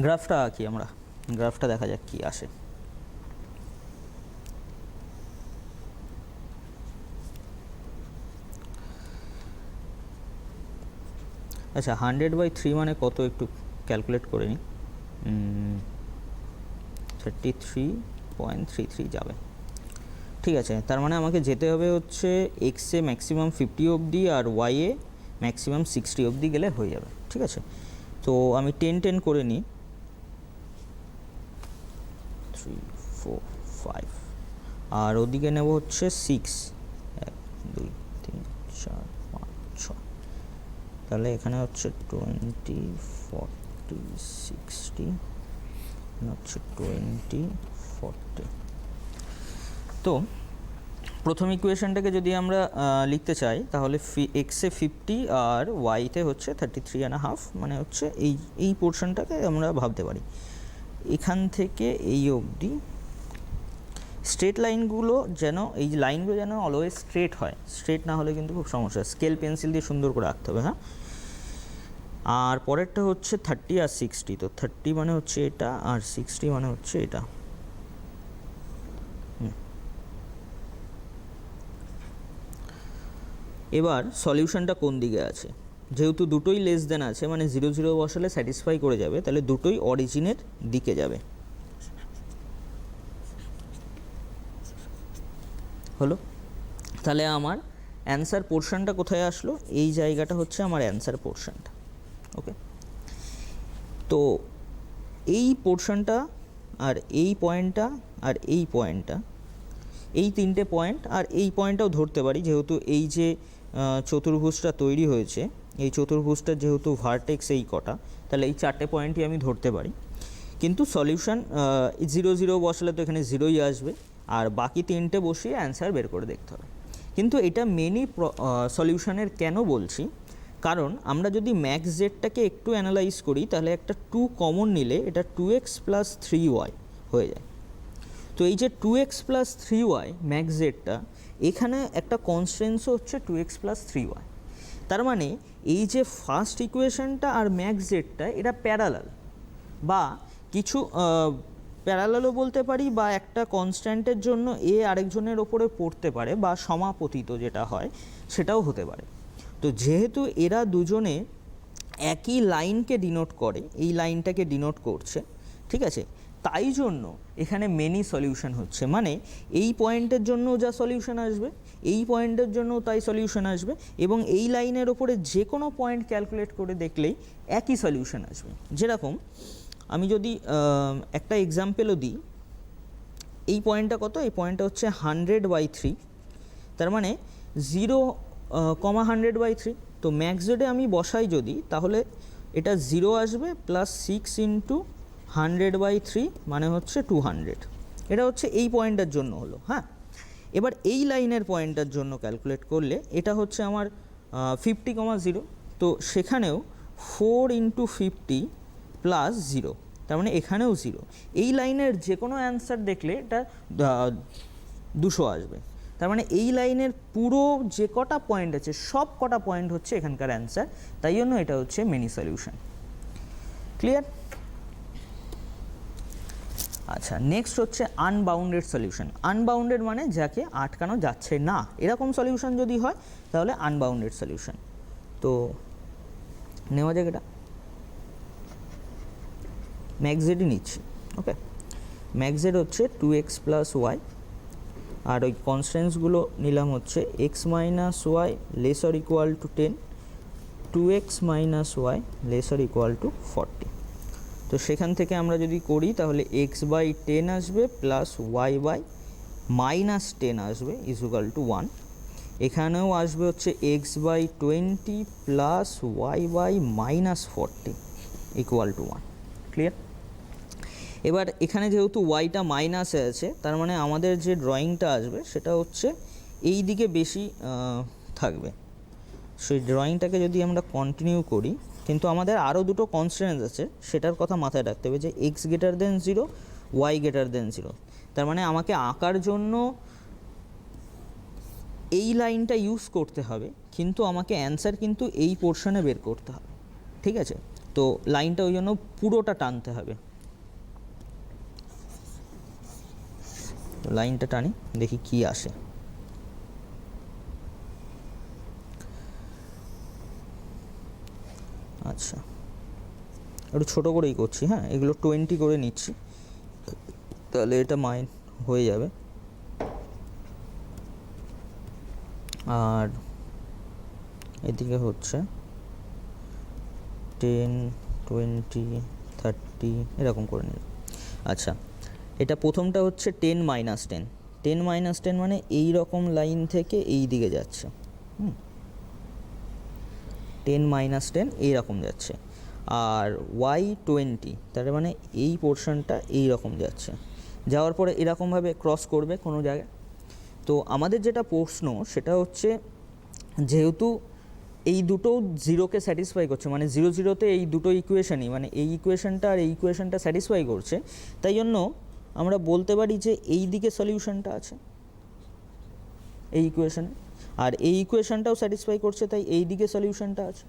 গ্রাফটা আঁকি আমরা, গ্রাফটা দেখা যাক কি আসে। আচ্ছা 100/3 মানে কত একটু ক্যালকুলেট করে নিই। 33.33 যাবে, ঠিক আছে। তার মানে আমাকে যেতে হবে হচ্ছে এক্সে ম্যাক্সিমাম 50 অবধি আর ওয়াইয়ে ম্যাক্সিমাম 60 অবধি গেলে হয়ে যাবে, ঠিক আছে। তো আমি 10 করে নিই, 3 4 5, আর ওদিকে নেব হচ্ছে 6, 1 2 3 4 5 6। তাহলে এখানে হচ্ছে 20 40 60, হচ্ছে 20 40। তো প্রথম ইকুয়েশনটাকে যদি আমরা লিখতে চাই তাহলে এক্সে 50 আর ওয়াইতে হচ্ছে 33.5, মানে হচ্ছে এই পোর্শনটাকে আমরা ভাবতে পারি এখান থেকে এই অবধি। স্ট্রেট লাইনগুলো যেন, এই লাইনগুলো যেন অলওয়েজ স্ট্রেট হয়, স্ট্রেট না হলে কিন্তু খুব সমস্যা। স্কেল পেন্সিল দিয়ে সুন্দর করে আঁকতে হবে। হ্যাঁ, আর পরেরটা হচ্ছে 30 আর 60। তো 30 মানে হচ্ছে এটা আর 60 মানে হচ্ছে এটা। এবার সলিউশনটা কোন দিকে আছে, যেহেতু দুটোই লেস দেন আছে মানে 0 0 বসালে স্যাটিসফাই করে যাবে, তাহলে দুটোই অরিজিনের দিকে যাবে। হলো, তাহলে আমার অ্যান্সার পোর্শনটা কোথায় আসলো, এই জায়গাটা হচ্ছে আমার অ্যান্সার পোর্শনটা। ওকে, তো এই পোর্শনটা আর এই পয়েন্টটা আর এই পয়েন্টটা, এই তিনটে পয়েন্ট, আর এই পয়েন্টটাও ধরতে পারি, যেহেতু এই যে চতুর্ভুজটা তৈরি হয়েছে, এই চতুর্ভুজটার যেহেতু ভার্টেক্স এই কটা, তাহলে এই চারটে পয়েন্টই আমি ধরতে পারি। কিন্তু সলিউশন 0 0 বসালে তো এখানে 0ই আসবে, আর বাকি তিনটে বসিয়ে অ্যান্সার বের করে দেখতে হবে। কিন্তু এটা মেনি সলিউশনের কেন বলছি, কারণ আমরা যদি ম্যাক্স জেডটাকে একটু অ্যানালাইজ করি, তাহলে একটা 2 কমন নিলে এটা 2x + 3y হয়ে যায়। তো এই যে 2x + 3y ম্যাক্স জেডটা, এখানে একটা কনস্ট্যান্টও হচ্ছে 2x + 3y। তার মানে এই যে ফার্স্ট ইকুয়েশনটা আর ম্যাক্স জেডটা এটা প্যারালাল, বা কিছু প্যারালালও বলতে পারি, বা একটা কনস্ট্যান্টের জন্য এ আরেকজনের ওপরে পড়তে পারে, বা সমাপতিত যেটা হয় সেটাও হতে পারে। তো যেহেতু এরা দুজনে একই লাইনকে ডিনোট করে, এই লাইনটাকে ডিনোট করছে, ঠিক আছে, তাই জন্য এখানে মেনি সলিউশন হচ্ছে। মানে এই পয়েন্টের জন্য যা সলিউশন আসবে, এই পয়েন্টের জন্য তাই সলিউশন আসবে, এবং এই লাইনের ওপরে যে কোনো পয়েন্ট ক্যালকুলেট করে দেখলেই একই সলিউশন আসবে। যেরকম আমি যদি একটা এক্সাম্পলও দিই, এই পয়েন্টটা কত, এই পয়েন্টটা হচ্ছে 100/3, তার মানে 0,100/3। তো ম্যাক্স জেডে আমি বসাই যদি, তাহলে এটা 0 আসবে, প্লাস 6 × 100/3 মানে হচ্ছে 200। এটা হচ্ছে এই পয়েন্টটার জন্য হলো। হ্যাঁ, এবার এই লাইনের পয়েন্টটার জন্য ক্যালকুলেট করলে এটা হচ্ছে আমার 50,0, তো সেখানেও 4 × 50 + 0, তার মানে এখানেও 0। এই লাইনের যে কোনো অ্যান্সার দেখলে এটা 200 আসবে। তার মানে এই লাইনের পুরো যে কটা পয়েন্ট আছে সব কটা পয়েন্ট হচ্ছে এখানকার অ্যান্সার, তাই জন্য এটা হচ্ছে মেনি সলিউশন। ক্লিয়ার? আচ্ছা, নেক্সট হচ্ছে আনবাউন্ডেড সলিউশন। আনবাউন্ডেড মানে যাকে আটকানো যাচ্ছে না, এরকম সলিউশন যদি হয় তাহলে আনবাউন্ডেড সলিউশন। তো নেওয়া যাক, এটা ম্যাক্স জেডই নিচ্ছি। ওকে, ম্যাক্স জেড হচ্ছে 2x + y, আর ওই কনস্ট্যান্টসগুলো নিলাম হচ্ছে x - y ≤ 10, 2x - y ≤ 40। তো সেখান থেকে আমরা যদি করি তাহলে x/10 আসবে, প্লাস y/-10 আসবে = 1। এখানেও আসবে হচ্ছে x/20 প্লাস y/-40 = 1। ক্লিয়ার? এবার এখানে যেহেতু ওয়াইটা মাইনাসে আছে, তার মানে আমাদের যে ড্রয়িংটা আসবে সেটা হচ্ছে এই দিকে বেশি থাকবে। সেই ড্রয়িংটাকে যদি আমরা কন্টিনিউ করি, কিন্তু আমাদের আরও দুটো কনস্ট্যান্ট আছে, সেটার কথা মাথায় রাখতে হবে যে x > 0, y > 0। তার মানে আমাকে আঁকার জন্য এই লাইনটা ইউজ করতে হবে, কিন্তু আমাকে অ্যান্সার কিন্তু এই পোর্শনে বের করতে হবে। ঠিক আছে, তো লাইনটা ওই জন্য পুরোটা টানতে হবে। লাইনটা টানি, দেখি কি আসে। আচ্ছা, একটু ছোটো করেই করছি। হ্যাঁ, এগুলো 20 করে নিচ্ছি, তাহলে এটা মাইন হয়ে যাবে। আর এদিকে হচ্ছে 10, 20, 30 এরকম করে নিল। আচ্ছা, এটা প্রথমটা হচ্ছে 10 - 10, 10 - 10 মানে এই রকম লাইন থেকে এই দিকে যাচ্ছে। 10 - 10 এইরকম যাচ্ছে। আর y20, তার মানে এই পোর্শনটা এই রকম যাচ্ছে, যাওয়ার পরে এরকমভাবে ক্রস করবে কোনো জায়গায়। তো আমাদের যেটা প্রশ্ন সেটা হচ্ছে, যেহেতু এই দুটো 0-কে স্যাটিসফাই করছে, মানে 0 0-তে এই দুটো ইকুয়েশনই, মানে এই ইকুয়েশনটা আর এই ইকুয়েশনটা স্যাটিসফাই করছে, তাই জন্য আমরা বলতে পারি যে এই দিকে সলিউশনটা আছে এই ইকুয়েশনে, আর এই ইকুয়েশনটাও স্যাটিসফাই করছে, তাই এই দিকে সলিউশনটা আছে।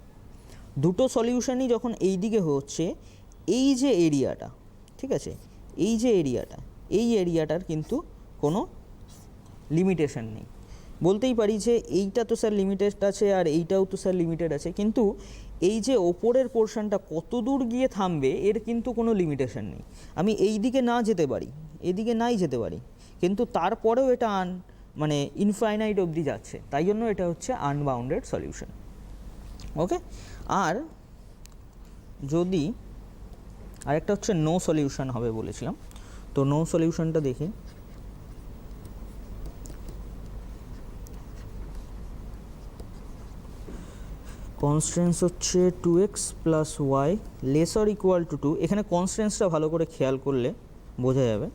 দুটো সলিউশনই যখন এই দিকে হচ্ছে, এই যে এরিয়াটা, ঠিক আছে, এই যে এরিয়াটা, এই এরিয়াটার কিন্তু কোনো লিমিটেশন নেই। বলতেই পারি যে এইটা তো স্যার লিমিটেড আছে, আর এইটাও তো স্যার লিমিটেড আছে, কিন্তু এই যে ওপরের পোর্শনটা কত দূর গিয়ে থামবে এর কিন্তু কোনো লিমিটেশন নেই। আমি এই দিকে না যেতে পারি, এদিকে নাই যেতে পারি, কিন্তু তারপরেও এটা মানে ইনফাইনাইট অবধি যাচ্ছে, তাই জন্য এটা হচ্ছে আনবাউন্ডেড সলিউশন। ওকে, আর যদি আরেকটা হচ্ছে নো সলিউশন হবে বলেছিলাম, তো নো সলিউশনটা দেখি। কনস্ট্যান্স হচ্ছে 2x plus y lesser equal to 2। এখানে কনস্ট্যান্সটা ভালো করে খেয়াল করলে বোঝা যাবে।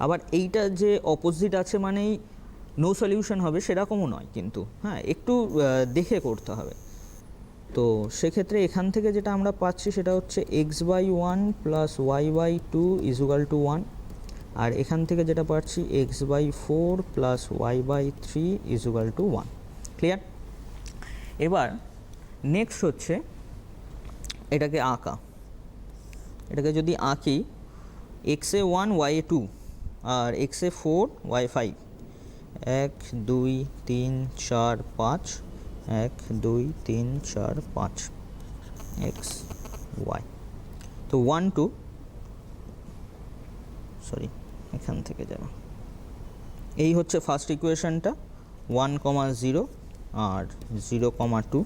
আবার এইটা যে অপোজিট আছে মানেই নো সলিউশন হবে সেরকমও নয় কিন্তু, হ্যাঁ, একটু দেখে করতে হবে। তো সেক্ষেত্রে এখান থেকে যেটা আমরা পাচ্ছি সেটা হচ্ছে x/1 প্লাস y/2 = 1, আর এখান থেকে যেটা পাচ্ছি x/4 প্লাস y/3 = 1। ক্লিয়ার? এবার নেক্সট হচ্ছে এটাকে আঁকা। এটাকে যদি আঁকি x/1 y/2 আর x/4 y/5, 1 2 3 4 5, 1 2 3 4 5 x y। তো 1 2 সরি এখান থেকে যাবে, এই হচ্ছে ফার্স্ট ইকুয়েশনটা 1,0 আর 0,2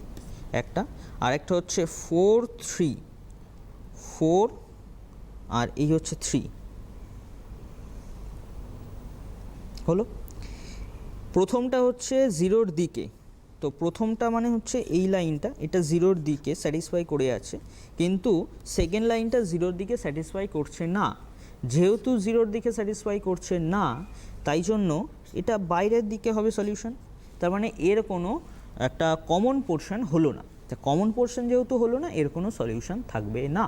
একটা, আরেকটা হচ্ছে 4 3 4 আর এই হচ্ছে 3 হলো। প্রথমটা হচ্ছে জিরোর দিকে, তো প্রথমটা মানে হচ্ছে এই লাইনটা, এটা জিরোর দিকে স্যাটিসফাই করে আছে, কিন্তু সেকেন্ড লাইনটা জিরোর দিকে স্যাটিসফাই করছে না। যেহেতু জিরোর দিকে স্যাটিসফাই করছে না, তাই জন্য এটা বাইরের দিকে হবে সলিউশন। তার মানে এর কোনো একটা কমন পোর্শন হলো না। তা কমন পোর্শন যেহেতু হলো না, এর কোনো সলিউশন থাকবে না।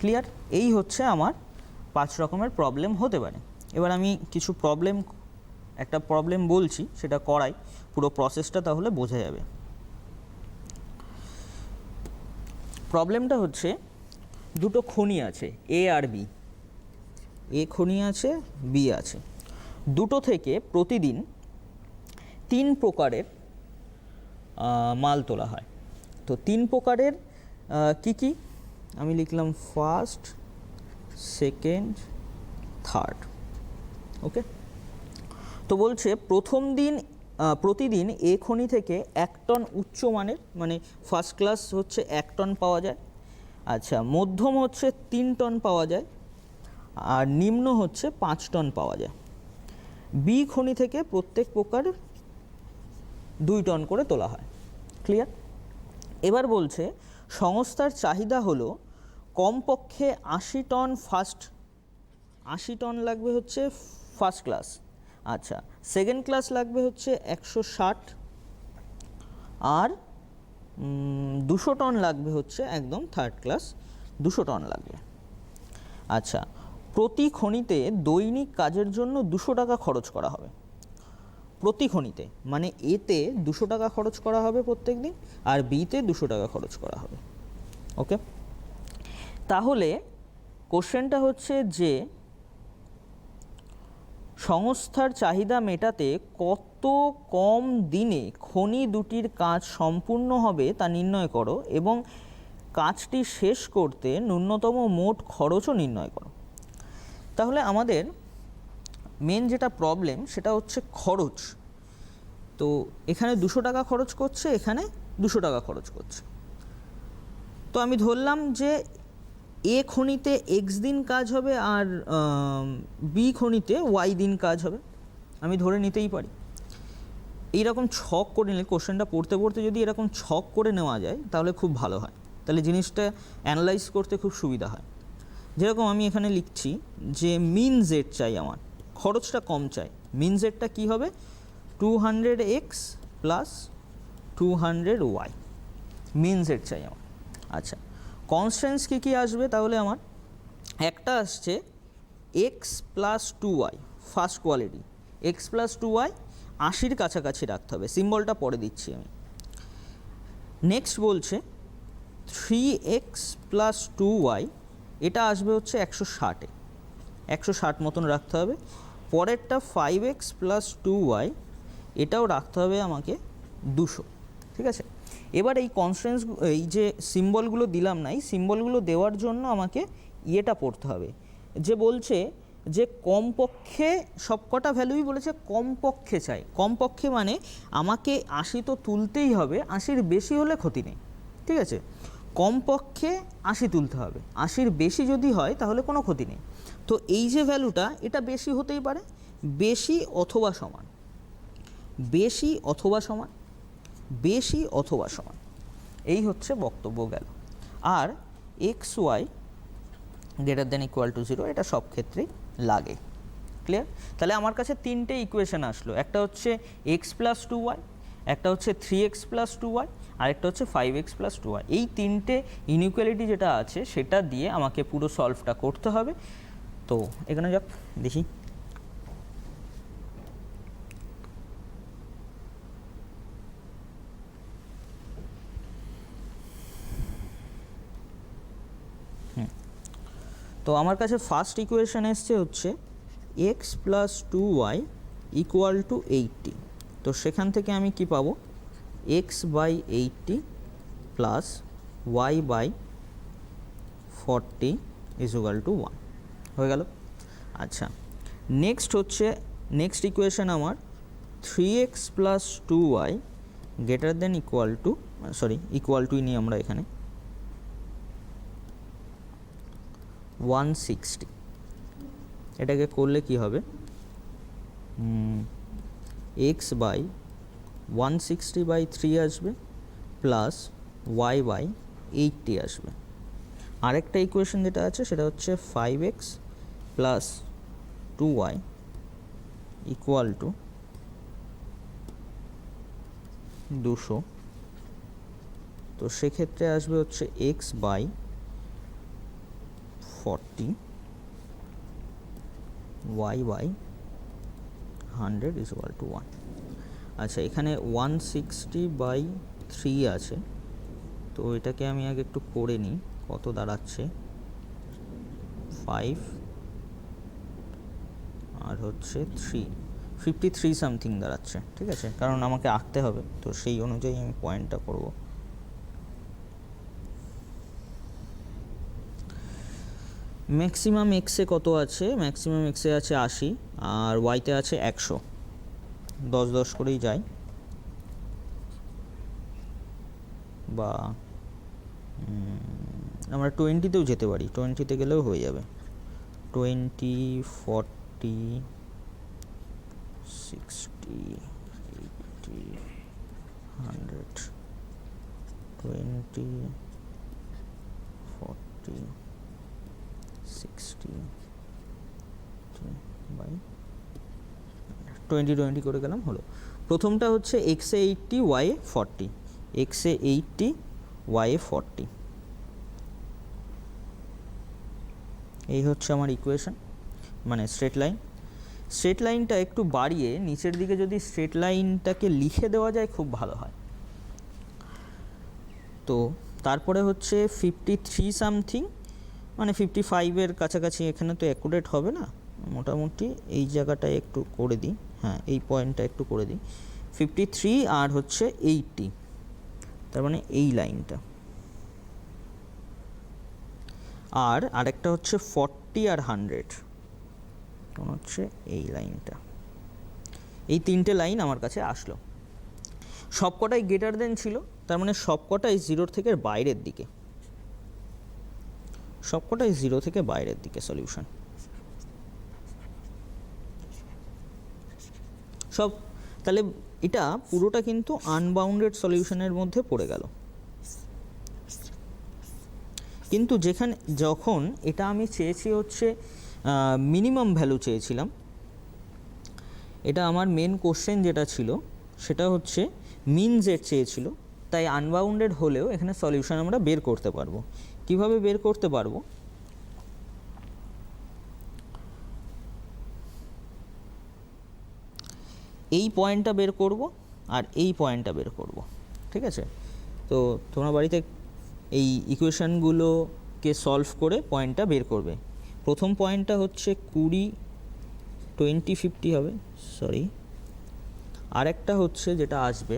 ক্লিয়ার? এই হচ্ছে আমার 5 রকমের প্রবলেম হতে পারে। এবার আমি কিছু একটা প্রবলেম বলছি, সেটা করাই, পুরো প্রসেসটা তাহলে বোঝা যাবে। প্রবলেমটা হচ্ছে দুটো খনি আছে এ আর বি, এ খনি আছে বি আছে, দুটো থেকে প্রতিদিন 3 প্রকারের মাল তোলা হয়। তো 3 প্রকারের কি কি আমি লিখলাম ফার্স্ট, সেকেন্ড, থার্ড। ওকে, তো বলছে প্রতিদিন এ খনি থেকে 1 টন উচ্চমানের মানে ফার্স্ট ক্লাস হচ্ছে 1 টন পাওয়া যায়, আচ্ছা মধ্যম হচ্ছে 3 টন পাওয়া যায়, আর নিম্ন হচ্ছে 5 টন পাওয়া যায়। বি খনি থেকে প্রত্যেক প্রকার 2 টন করে তোলা হয়। ক্লিয়ার? এবার বলছে সংস্থার চাহিদা হলো কমপক্ষে 80 টন 80 টন লাগবে হচ্ছে ফার্স্ট ক্লাস, আচ্ছা সেকেন্ড ক্লাস লাগবে হচ্ছে 160, আর 200 টন লাগবে হচ্ছে একদম থার্ড ক্লাস, 200 টন লাগবে। আচ্ছা, প্রতি খনিতে দৈনিক কাজের জন্য 200 টাকা খরচ করা হবে। প্রতি খনিতে মানে এতে 200 টাকা খরচ করা হবে প্রত্যেক দিন, আর বিতে 200 টাকা খরচ করা হবে। ওকে, তাহলে কোশ্চেনটা হচ্ছে যে সংস্থার চাহিদা মেটাতে কত কম দিনে খনি দুটির কাজ সম্পূর্ণ হবে তা নির্ণয় করো, এবং কাজটি শেষ করতে ন্যূনতম মোট খরচও নির্ণয় করো। তাহলে আমাদের মেন যেটা প্রবলেম সেটা হচ্ছে খরচ। তো এখানে 200 টাকা খরচ করছে, এখানে 200 টাকা খরচ করছে। তো আমি ধরলাম যে এ খনিতে এক্স দিন কাজ হবে আর বি খনিতে ওয়াই দিন কাজ হবে, আমি ধরে নিতেই পারি। এইরকম ছক করে নিলে কোশ্চেনটা পড়তে পড়তে যদি এরকম ছক করে নেওয়া যায় তাহলে খুব ভালো হয়, তাহলে জিনিসটা অ্যানালাইজ করতে খুব সুবিধা হয়। যেরকম আমি এখানে লিখছি যে মিন জেড চাই, আমার খরচটা কম চাই। মিন জেডটা কী হবে? 200x প্লাস 200y মিন জেড চাই আমার। আচ্ছা, কনস্ট্যান্টস কী কী আসবে? তাহলে আমার একটা আসছে x plus 2y first quality, x plus 2y 80-র কাছাকাছি রাখতে হবে, সিম্বলটা পরে দিচ্ছি আমি। নেক্সট বলছে 3x প্লাস 2y, এটা আসবে হচ্ছে 160-এ, 160 মতন রাখতে হবে। পরেরটা 5x প্লাস 2y, এটাও রাখতে হবে আমাকে 200। ঠিক আছে, এবার এই কনস্ট্যান্টস, এই যে সিম্বলগুলো দিলাম না, এই সিম্বলগুলো দেওয়ার জন্য আমাকে ইয়েটা পড়তে হবে, যে বলছে যে কমপক্ষে সবকটা ভ্যালুই বলেছে কমপক্ষে চাই। কমপক্ষে মানে আমাকে 80 তো তুলতেই হবে, 80-র বেশি হলে ক্ষতি নেই, ঠিক আছে? কমপক্ষে 80 তুলতে হবে, 80-র বেশি যদি হয় তাহলে কোনো ক্ষতি নেই। তো এই যে ভ্যালুটা, এটা বেশি হতেই পারে, বেশি অথবা সমান, বেশি অথবা সমান, বেশি অথবা সমান, এই হচ্ছে বক্তব্য গেল। আর X Y greater than equal to 0 এটা সব ক্ষেত্রেই লাগে। ক্লিয়ার? তাহলে আমার কাছে তিনটে ইকুয়েশন আসলো, একটা হচ্ছে এক্স প্লাস 2y, একটা হচ্ছে 3x প্লাস 2y, আর একটা হচ্ছে 5x প্লাস 2y। এই তিনটে ইনইকুয়ালিটি যেটা আছে সেটা দিয়ে আমাকে পুরো সলভটা করতে হবে। তো এখানে যাক দেখি। তো আমার কাছে ফার্স্ট ইকুয়েশন এসছে হচ্ছে x plus 2y equal two 80। তো সেখান থেকে আমি কি পাবো? X by 80 plus y by 40 is equal to 1 হয়ে গেল। আচ্ছা, নেক্সট হচ্ছে নেক্সট ইকুয়েশন আমার 3x plus 2y greater than equal to, sorry equal টুই নিই আমরা এখানে, 160। এটাকে করলে কি হবে? এক্স বাই 160 বাই 3 আসবে প্লাস ওয়াই বাই 80 আসবে। আরেকটা ইকুয়েশন যেটা আছে সেটা হচ্ছে 5x plus 2y equal two 200। তো সেক্ষেত্রে আসবে হচ্ছে x by 40 y by 100 is equal to 1। আচ্ছা, এখানে 160 বাই 3 আছে, তো এটাকে আমি আগে একটু করে নিই কত দাঁড়াচ্ছে। 5 আর হচ্ছে 53 সামথিং দাঁড়াচ্ছে, ঠিক আছে? কারণ আমাকে আঁকতে হবে, তো সেই অনুযায়ী আমি পয়েন্টটা করব। ম্যাক্সিমাম এক্সে কত আছে? ম্যাক্সিমাম এক্সে আছে 80 আর ওয়াইতে আছে 100। 10 করেই যায়, বা আমরা 20তেও যেতে পারি, 20তে গেলেও হয়ে যাবে। 20, 40, 60, 80, 100, 20, 40, 60 বাই 20 করে গেলাম, হলো। প্রথমটা হচ্ছে এক্সে 80 ওয়াইয়ে 40, এক্সে 80 ওয়াইয়ে 40, এই হচ্ছে আমার ইকুয়েশন, মানে স্ট্রেট লাইন। স্ট্রেট লাইনটা একটু বাড়িয়ে নিচের দিকে যদি স্ট্রেট লাইনটাকে লিখে দেওয়া যায় খুব ভালো হয়। তো তারপরে হচ্ছে 53 সামথিং, মানে 55-এর কাছাকাছি। এখানে তো অ্যাকুরেট হবে না, মোটামুটি এই জায়গাটায় একটু করে দিই, হ্যাঁ এই পয়েন্টটা একটু করে দিই। 53 আর হচ্ছে 80, তার মানে এই লাইনটা। আর আরেকটা হচ্ছে 40 আর 100, তখন হচ্ছে এই লাইনটা। এই তিনটে লাইন আমার কাছে আসলো, সবকটাই গ্রেটার দেন ছিল, তার মানে সবকটাই 0 থেকে বাইরের দিকে, সবকটাই 0 থেকে বাইরের দিকে সলিউশন সব। তাহলে এটা পুরোটা কিন্তু আনবাউন্ডেড সলিউশনের মধ্যে পড়ে গেল। কিন্তু যখন এটা আমি চেয়েছি হচ্ছে মিনিমাম ভ্যালু চেয়েছিলাম, এটা আমার মেন কোশ্চেন যেটা ছিল সেটা হচ্ছে মিন জেড চেয়েছিল, তাই আনবাউন্ডেড হলেও এখানে সলিউশন আমরা বের করতে পারবো। কিভাবে বের করতে পারবো? এই পয়েন্টটা বের করব আর এই পয়েন্টটা বের করব, ঠিক আছে? তো তোমরা বাড়িতে এই ইকুয়েশানগুলোকে সলভ করে পয়েন্টটা বের করবে। প্রথম পয়েন্টটা হচ্ছে 20, 20, 50 হবে, সরি। আরেকটা হচ্ছে যেটা আসবে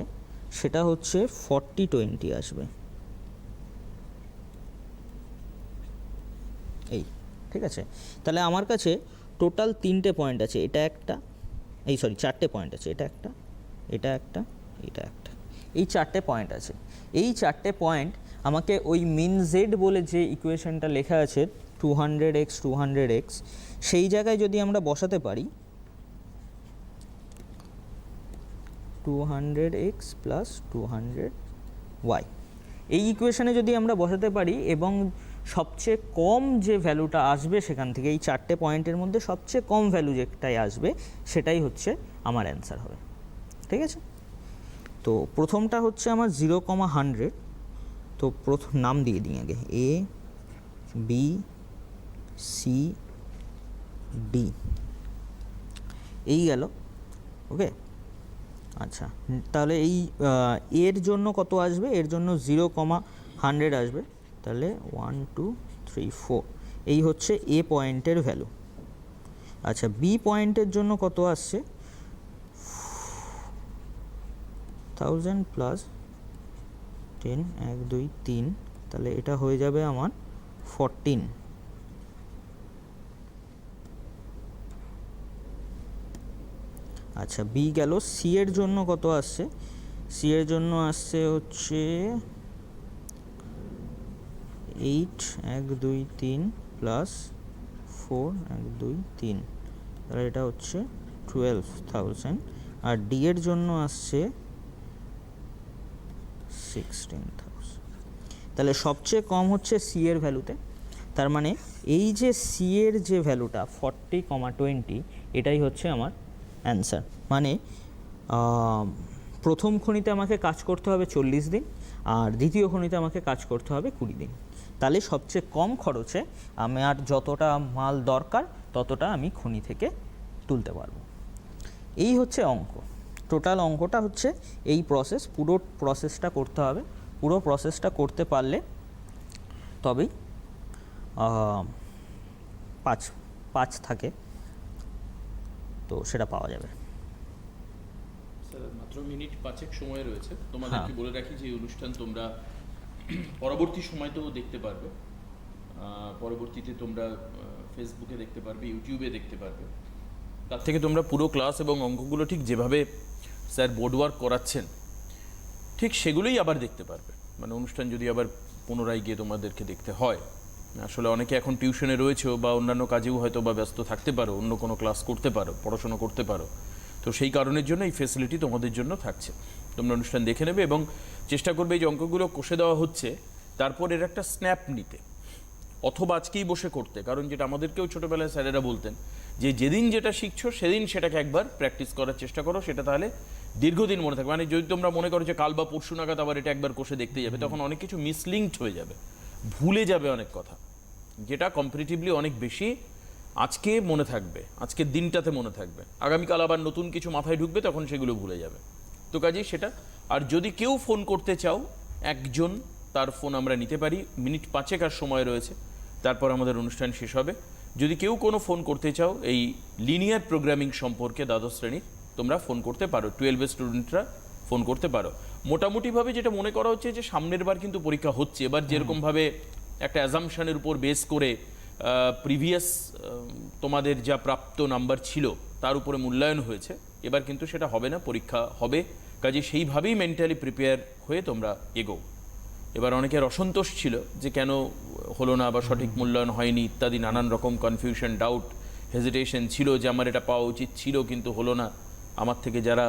সেটা হচ্ছে 40, 20 আসবে, এই, ঠিক আছে? তাহলে আমার কাছে টোটাল 3টে পয়েন্ট আছে, এটা একটা, এই সরি 4টে পয়েন্ট আছে, এটা একটা, এটা একটা, এটা একটা, এই 4টে পয়েন্ট আছে। এই 4টে পয়েন্ট আমাকে ওই মিন জেড বলে যে ইকুয়েশনটা লেখা আছে 200x 200x, সেই জায়গায় যদি আমরা বসাতে পারি 200x প্লাস 200y, এই ইকুয়েশনে যদি আমরা বসাতে পারি এবং সবচেয়ে কম যে ভ্যালুটা আসবে সেখান থেকে, এই 4টে পয়েন্টের মধ্যে সবচেয়ে কম ভ্যালু যেটাই আসবে সেটাই হচ্ছে আমার অ্যান্সার হবে। ঠিক আছে, তো প্রথমটা হচ্ছে আমার 0,100, তো প্রথম নাম দিয়ে দিই আগে, এ বি সি ডি, এই গেল। ওকে, আচ্ছা, তাহলে এই এর জন্য কত আসবে? এর জন্য 0,100 আসবে, তাহলে 1 2 3 4, এই হচ্ছে এ পয়েন্টের ভ্যালু। আচ্ছা, বি পয়েন্টের জন্য কত আসছে? 1000 প্লাস 10 1 2 3, তাহলে এটা হয়ে যাবে আমার 14। আচ্ছা, বি গেল। সি এর জন্য কত আসছে? সি এর জন্য আসছে হচ্ছে 8 1 2 3 প্লাস 4 1 2 3, তাহলে এটা হচ্ছে 12,000। আর ডি এর জন্য আসছে 16,000। তাহলে সবচেয়ে কম হচ্ছে সি এর ভ্যালুতে, তার মানে এই যে সি এর যে ভ্যালুটা 40,20, এটাই হচ্ছে আমার অ্যান্সার। মানে প্রথম খনিতে আমাকে কাজ করতে হবে 40 দিন, আর দ্বিতীয় খনিতে আমাকে কাজ করতে হবে 20 দিন। তাহলে সবচেয়ে কম খরচে আমার যতটা মাল দরকার ততটা আমি খনি থেকে তুলতে পারবো। এই হচ্ছে অঙ্ক, টোটাল অঙ্কটা হচ্ছে এই প্রসেস, পুরো প্রসেসটা করতে হবে। পুরো প্রসেসটা করতে পারলে তবেই 5 থাকে, তো সেটা পাওয়া যাবে। স্যার মাত্র মিনিট 5 সময় রয়েছে, তোমাদেরকে বলে রাখি যে এই অনুষ্ঠান তোমরা পরবর্তী সময়তেও দেখতে পারবে, পরবর্তীতে তোমরা ফেসবুকে দেখতে পারবে, ইউটিউবে দেখতে পারবে। তার থেকে তোমরা পুরো ক্লাস এবং অঙ্কগুলো ঠিক যেভাবে স্যার বোর্ড ওয়ার্ক করাচ্ছেন ঠিক সেগুলোই আবার দেখতে পারবে। মানে অনুষ্ঠান যদি আবার পুনরায় গিয়ে তোমাদেরকে দেখতে হয়, আসলে অনেকে এখন টিউশনে রয়েছেও বা অন্যান্য কাজেও হয়তো বা ব্যস্ত থাকতে পারো, অন্য কোনো ক্লাস করতে পারো, পড়াশোনা করতে পারো, তো সেই কারণের জন্য এই ফেসিলিটি তোমাদের জন্য থাকছে। তোমরা অনুষ্ঠান দেখে নেবে এবং চেষ্টা করবে এই যে অঙ্কগুলো কষে দেওয়া হচ্ছে তারপর এর একটা স্ন্যাপ নিতে, অথবা আজকেই বসে করতে। কারণ যেটা আমাদেরকেও ছোটোবেলায় স্যারেরা বলতেন যে যেদিন যেটা শিখছো সেদিন সেটাকে একবার প্র্যাকটিস করার চেষ্টা করো, সেটা তাহলে দীর্ঘদিন মনে থাকবে। মানে যদি তোমরা মনে করো যে কাল বা পরশু নাগাদ আবার এটা একবার কষে দেখতে যাবে, তখন অনেক কিছু মিসলিঙ্কড হয়ে যাবে, ভুলে যাবে অনেক কথা, যেটা কম্পারেটিভলি অনেক বেশি আজকে মনে থাকবে, আজকের দিনটাতে মনে থাকবে। আগামীকাল আবার নতুন কিছু মাথায় ঢুকবে, তখন সেগুলো ভুলে যাবে। তো কাজেই সেটা, আর যদি কেউ ফোন করতে চাও, একজন তার ফোন আমরা নিতে পারি, মিনিট 5 সময় রয়েছে, তারপর আমাদের অনুষ্ঠান শেষ হবে। যদি কেউ কোনো ফোন করতে চাও এই লিনিয়ার প্রোগ্রামিং সম্পর্কে দ্বাদশ শ্রেণীর, তোমরা ফোন করতে পারো, 12 স্টুডেন্টরা ফোন করতে পারো। মোটামুটিভাবে যেটা মনে করা হচ্ছে যে সামনের বার কিন্তু পরীক্ষা হচ্ছে, এবার যেরকমভাবে একটা অ্যাজাম্পশনের উপর বেস করে প্রিভিয়াস তোমাদের যা প্রাপ্ত নাম্বার ছিল তার উপরে মূল্যায়ন হয়েছে, এবার কিন্তু সেটা হবে না, পরীক্ষা হবে। কাজে সেইভাবেই মেন্টালি প্রিপেয়ার হয়ে তোমরা এগো। এবার অনেকের অসন্তোষ ছিল যে কেন হলো না বা সঠিক মূল্যায়ন হয়নি ইত্যাদি, নানান রকম কনফিউশন, ডাউট, হেজিটেশন ছিল যে আমার এটা পাওয়া উচিত ছিল কিন্তু হলো না, আমার থেকে যারা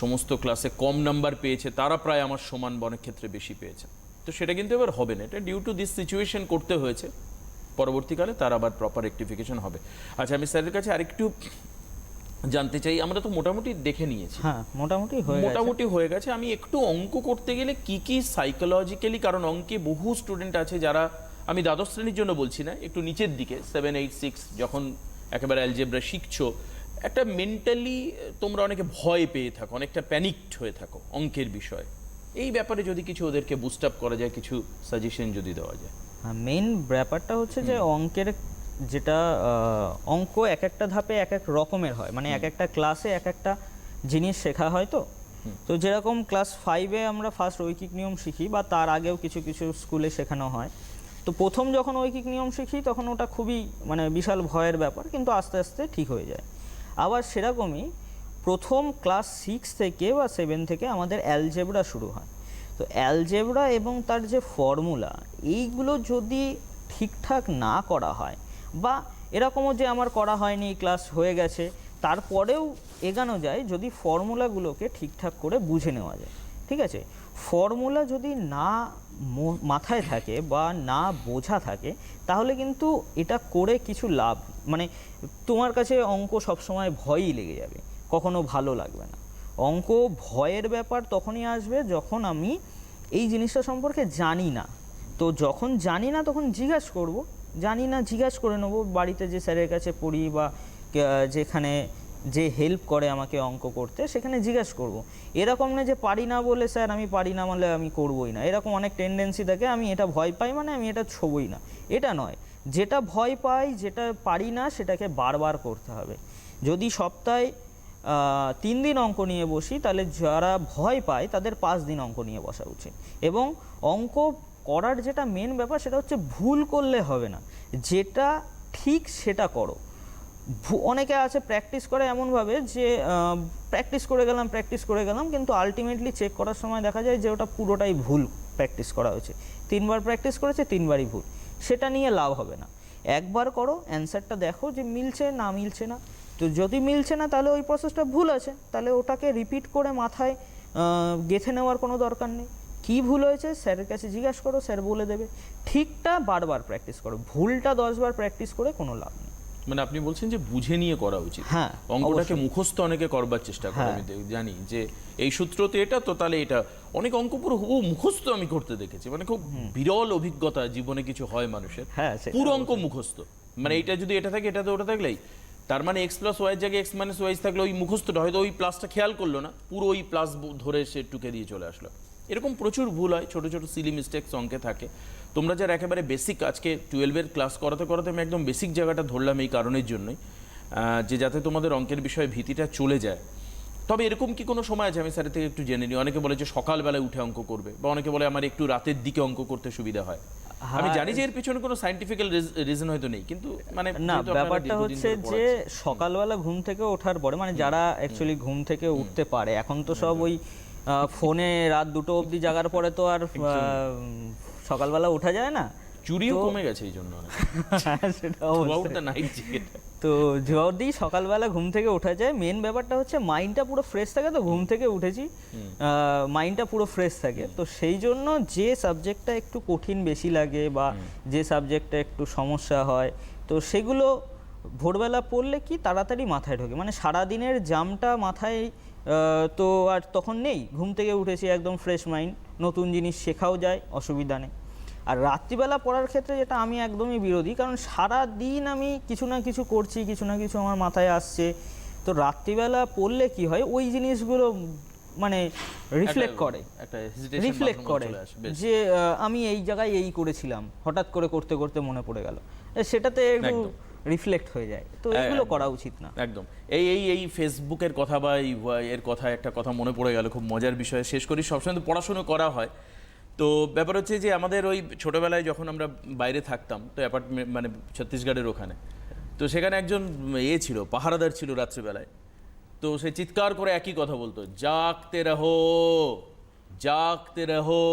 সমস্ত ক্লাসে কম নাম্বার পেয়েছে তারা প্রায় আমার সমান বা অনেক ক্ষেত্রে বেশি পেয়েছে। তো সেটা কিন্তু এবার হবে না, এটা ডিউ টু দিস সিচুয়েশন করতে হয়েছে, পরবর্তীকালে তার আবার প্রপার রেকটিফিকেশন হবে। আচ্ছা, আমি স্যারের কাছে আরেকটু জানতে চাই, আমরা তো মোটামুটি দেখে নিয়েছি, হ্যাঁ মোটামুটি হয়ে গেছে। আমি একটু অঙ্ক করতে গেলে কি কি সাইকোলজিক্যালি, কারণ অঙ্কে বহু স্টুডেন্ট আছে যারা, আমি দ্বাদশ শ্রেণীর জন্য বলছি না, একটু নিচের দিকে 7 8 6 যখন একেবারে অ্যালজেব্রা শিখছো, একটা মেন্টালি তোমরা অনেকে ভয় পেয়ে থাকো, অনেকটা প্যানিকড হয়ে থাকো অঙ্কের বিষয়। এই ব্যাপারে যদি কিছু ওদেরকে বুস্ট আপ করা যায়, কিছু সাজেশন যদি দেওয়া যায়। মেইন ব্যাপারটা হচ্ছে যে অঙ্কের যেটা অঙ্ক এক একটা ধাপে এক এক রকমের হয়, মানে এক একটা ক্লাসে এক একটা জিনিস শেখা হয়। তো যেরকম ক্লাস 5-এ আমরা ফার্স্ট ঐকিক নিয়ম শিখি, বা তার আগেও কিছু কিছু স্কুলে শেখানো হয়, তো প্রথম যখন ঐকিক নিয়ম শিখি তখন ওটা খুবই মানে বিশাল ভয়ের ব্যাপার, কিন্তু আস্তে আস্তে ঠিক হয়ে যায়। আবার সেরকমই প্রথম ক্লাস 6 থেকে বা 7 থেকে আমাদের অ্যালজেব্রা শুরু হয়। তো অ্যালজেব্রা এবং তার যে ফর্মুলা, এইগুলো যদি ঠিকঠাক না করা হয়, বা এরকমও যে আমার করা হয়নি, ক্লাস হয়ে গেছে, তারপরেও এগানো যায় যদি ফর্মুলাগুলোকে ঠিকঠাক করে বুঝে নেওয়া যায়। ঠিক আছে, ফর্মুলা যদি না মাথায় থাকে বা না বোঝা থাকে, তাহলে কিন্তু এটা করে কিছু লাভ, মানে তোমার কাছে অঙ্ক সবসময় ভয়ই লেগে যাবে, কখনো ভালো লাগবে না। অঙ্ক ভয়ের ব্যাপার তখনই আসবে যখন আমি এই জিনিসটা সম্পর্কে জানি না। তো যখন জানি না তখন জিজ্ঞাসা করব, জানি না জিজ্ঞাসা করে নেবো, বাড়িতে যে স্যারের কাছে পড়ি বা যেখানে যে হেল্প করে আমাকে অঙ্ক করতে, সেখানে জিজ্ঞাসা করব। এরকম না যে পারি না বলে স্যার আমি পারি না মানে আমি করবই না, এরকম অনেক টেন্ডেন্সি থাকে, আমি এটা ভয় পাই মানে আমি এটা ছোবই না, এটা নয়। যেটা ভয় পাই, যেটা পারি না, সেটাকে বারবার করতে হবে। যদি সপ্তাহে 3 দিন অঙ্ক নিয়ে বসি, তাহলে যারা ভয় পায় তাদের 5 দিন অঙ্ক নিয়ে বসা উচিত। এবং অঙ্ক করার যেটা মেন ব্যাপার, সেটা হচ্ছে ভুল করলে হবে না, যেটা ঠিক সেটা করো। অনেকে আছে প্র্যাকটিস করে এমনভাবে যে প্র্যাকটিস করে গেলাম, কিন্তু আলটিমেটলি চেক করার সময় দেখা যায় যে ওটা পুরোটাই ভুল প্র্যাকটিস করা হয়েছে। 3 বার প্র্যাকটিস করেছে, 3 বারই ভুল। সেটা নিয়ে লাভ হবে না। একবার করো, অ্যান্সারটা দেখো যে মিলছে না মিলছে না। তো যদি মিলছে না তাহলে ওই প্রসেসটা ভুল আছে, তাহলে ওটাকে রিপিট করে মাথায় গেঁথে নেওয়ার কোনো দরকার নেই। কী ভুল হয়েছে স্যারের কাছে জিজ্ঞাসা করো, স্যার বলে দেবে। ঠিকটা বারবার প্র্যাকটিস করো, ভুলটা 10 বার প্র্যাকটিস করে কোনো লাভ নেই। মানে আপনি বলছেন যে বুঝে নিয়ে করা উচিত। হ্যাঁ, অঙ্কটাকে মুখস্থ অনেকে করবার চেষ্টা করে, হ্যাঁ। আমি জানি যে এই সূত্রতে এটা, তো তাহলে এটা। অনেক অঙ্ক পুরো মুখস্থ আমি করতে দেখেছি, মানে খুব বিরল অভিজ্ঞতা জীবনে কিছু হয় মানুষের। হ্যাঁ, সেটা পুরো অঙ্ক মুখস্থ, মানে এটা যদি এটা থাকে, এটা তো ওটা থাকলেই, তার মানে x + y জায়গায় x - y থাকলে ওই মুখস্থটা হয়তো ওই প্লাসটা খেয়াল করলো না, পুরো ওই প্লাস ধরে সে টুকে দিয়ে চলে আসলো। এরকম প্রচুর ভুল হয়, ছোট ছোট সিলি মিস্টেকস অঙ্কে থাকে। তোমরা যারা একেবারে বেসিক, আজকে 12-এর ক্লাস করাতে করাতে আমি একদম বেসিক জায়গাটা ধরলাম এই কারণের জন্যই, যে যাতে তোমাদের অঙ্কের বিষয়ে ভীতিটা চলে যায়। তবে এরকম কি কোনো সময় আছে, আমি স্যারের থেকে একটু জেনে নিই, অনেকে বলে যে সকালবেলায় উঠে অঙ্ক করবে, বা অনেকে বলে আমার একটু রাতের দিকে অঙ্ক করতে সুবিধা হয়। আমি জানি যে এর পিছনে কোনো সায়েন্টিফিক্যাল রিজন হয়তো নেই, কিন্তু মানে না, ব্যাপারটা হচ্ছে যে সকালবেলা ঘুম থেকে ওঠার পরে, মানে যারা অ্যাকচুয়ালি ঘুম থেকে উঠতে পারে, এখন তো সব ওই ফোনে রাত 2টো অবধি জাগার পরে তো আর সকালবেলা ওঠা যায় না। চুরিও কমে গেছে এই জন্য, সেটা তো যদি সকালবেলা ঘুম থেকে ওঠা যায়, মেন ব্যাপারটা হচ্ছে মাইন্ডটা পুরো ফ্রেশ থাকে। তো ঘুম থেকে উঠেছি, মাইন্ডটা পুরো ফ্রেশ থাকে। তো সেই জন্য যে সাবজেক্টটা একটু কঠিন বেশি লাগে বা যে সাবজেক্টটা একটু সমস্যা হয়, তো সেগুলো ভোরবেলা পড়লে কি তাড়াতাড়ি মাথায় ঢোকে, মানে সারাদিনের জামটা মাথায় তো আর তখন নেই। ঘুম থেকে উঠেছি একদম ফ্রেশ মাইন্ড, নতুন জিনিস শেখাও যায়, অসুবিধা নেই। আর রাত্রিবেলা পড়ার ক্ষেত্রে যেটা আমি একদমই বিরোধী, কারণ সারা দিন আমি কিছু না কিছু করছি, কিছু না কিছু আমার মাথায় আসছে। তো রাত্রিবেলা পড়লে কি হয়, ওই জিনিসগুলো মানে রিফ্লেক্ট করে যে আমি এই জায়গায় এই করেছিলাম, হঠাৎ করে করতে করতে মনে পড়ে গেল, সেটাতে একটু রিফ্লেক্ট হয়ে যায়। তো এগুলো করা উচিত না একদম। এই ফেসবুকের কথা বা এর কথা, একটা কথা মনে পড়ে গেল, খুব মজার বিষয়। শেষ করি, সবসময় তো পড়াশুনো করা হয়, তো ব্যাপার হচ্ছে যে আমাদের ওই ছোটোবেলায় যখন আমরা বাইরে থাকতাম, তো অ্যাপার্টমেন্ট মানে ছত্তিশগড়ের ওখানে, তো সেখানে একজন ছিল, পাহারাদার ছিল রাত্রিবেলায়। তো সে চিৎকার করে একই কথা বলতো, জাগতে রহো জাগতে রহো,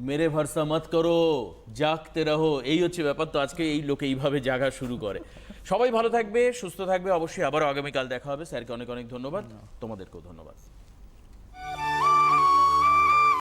মেরে ভরসা মত করো, জাগতে রহো। এই হচ্ছে ব্যাপার। তো আজকে এই লোকে এইভাবে জাগা শুরু করে। সবাই ভালো থাকবে, সুস্থ থাকবে, অবশ্যই আবারও আগামীকাল দেখা হবে। স্যারকে অনেক অনেক ধন্যবাদ, তোমাদেরকেও ধন্যবাদ।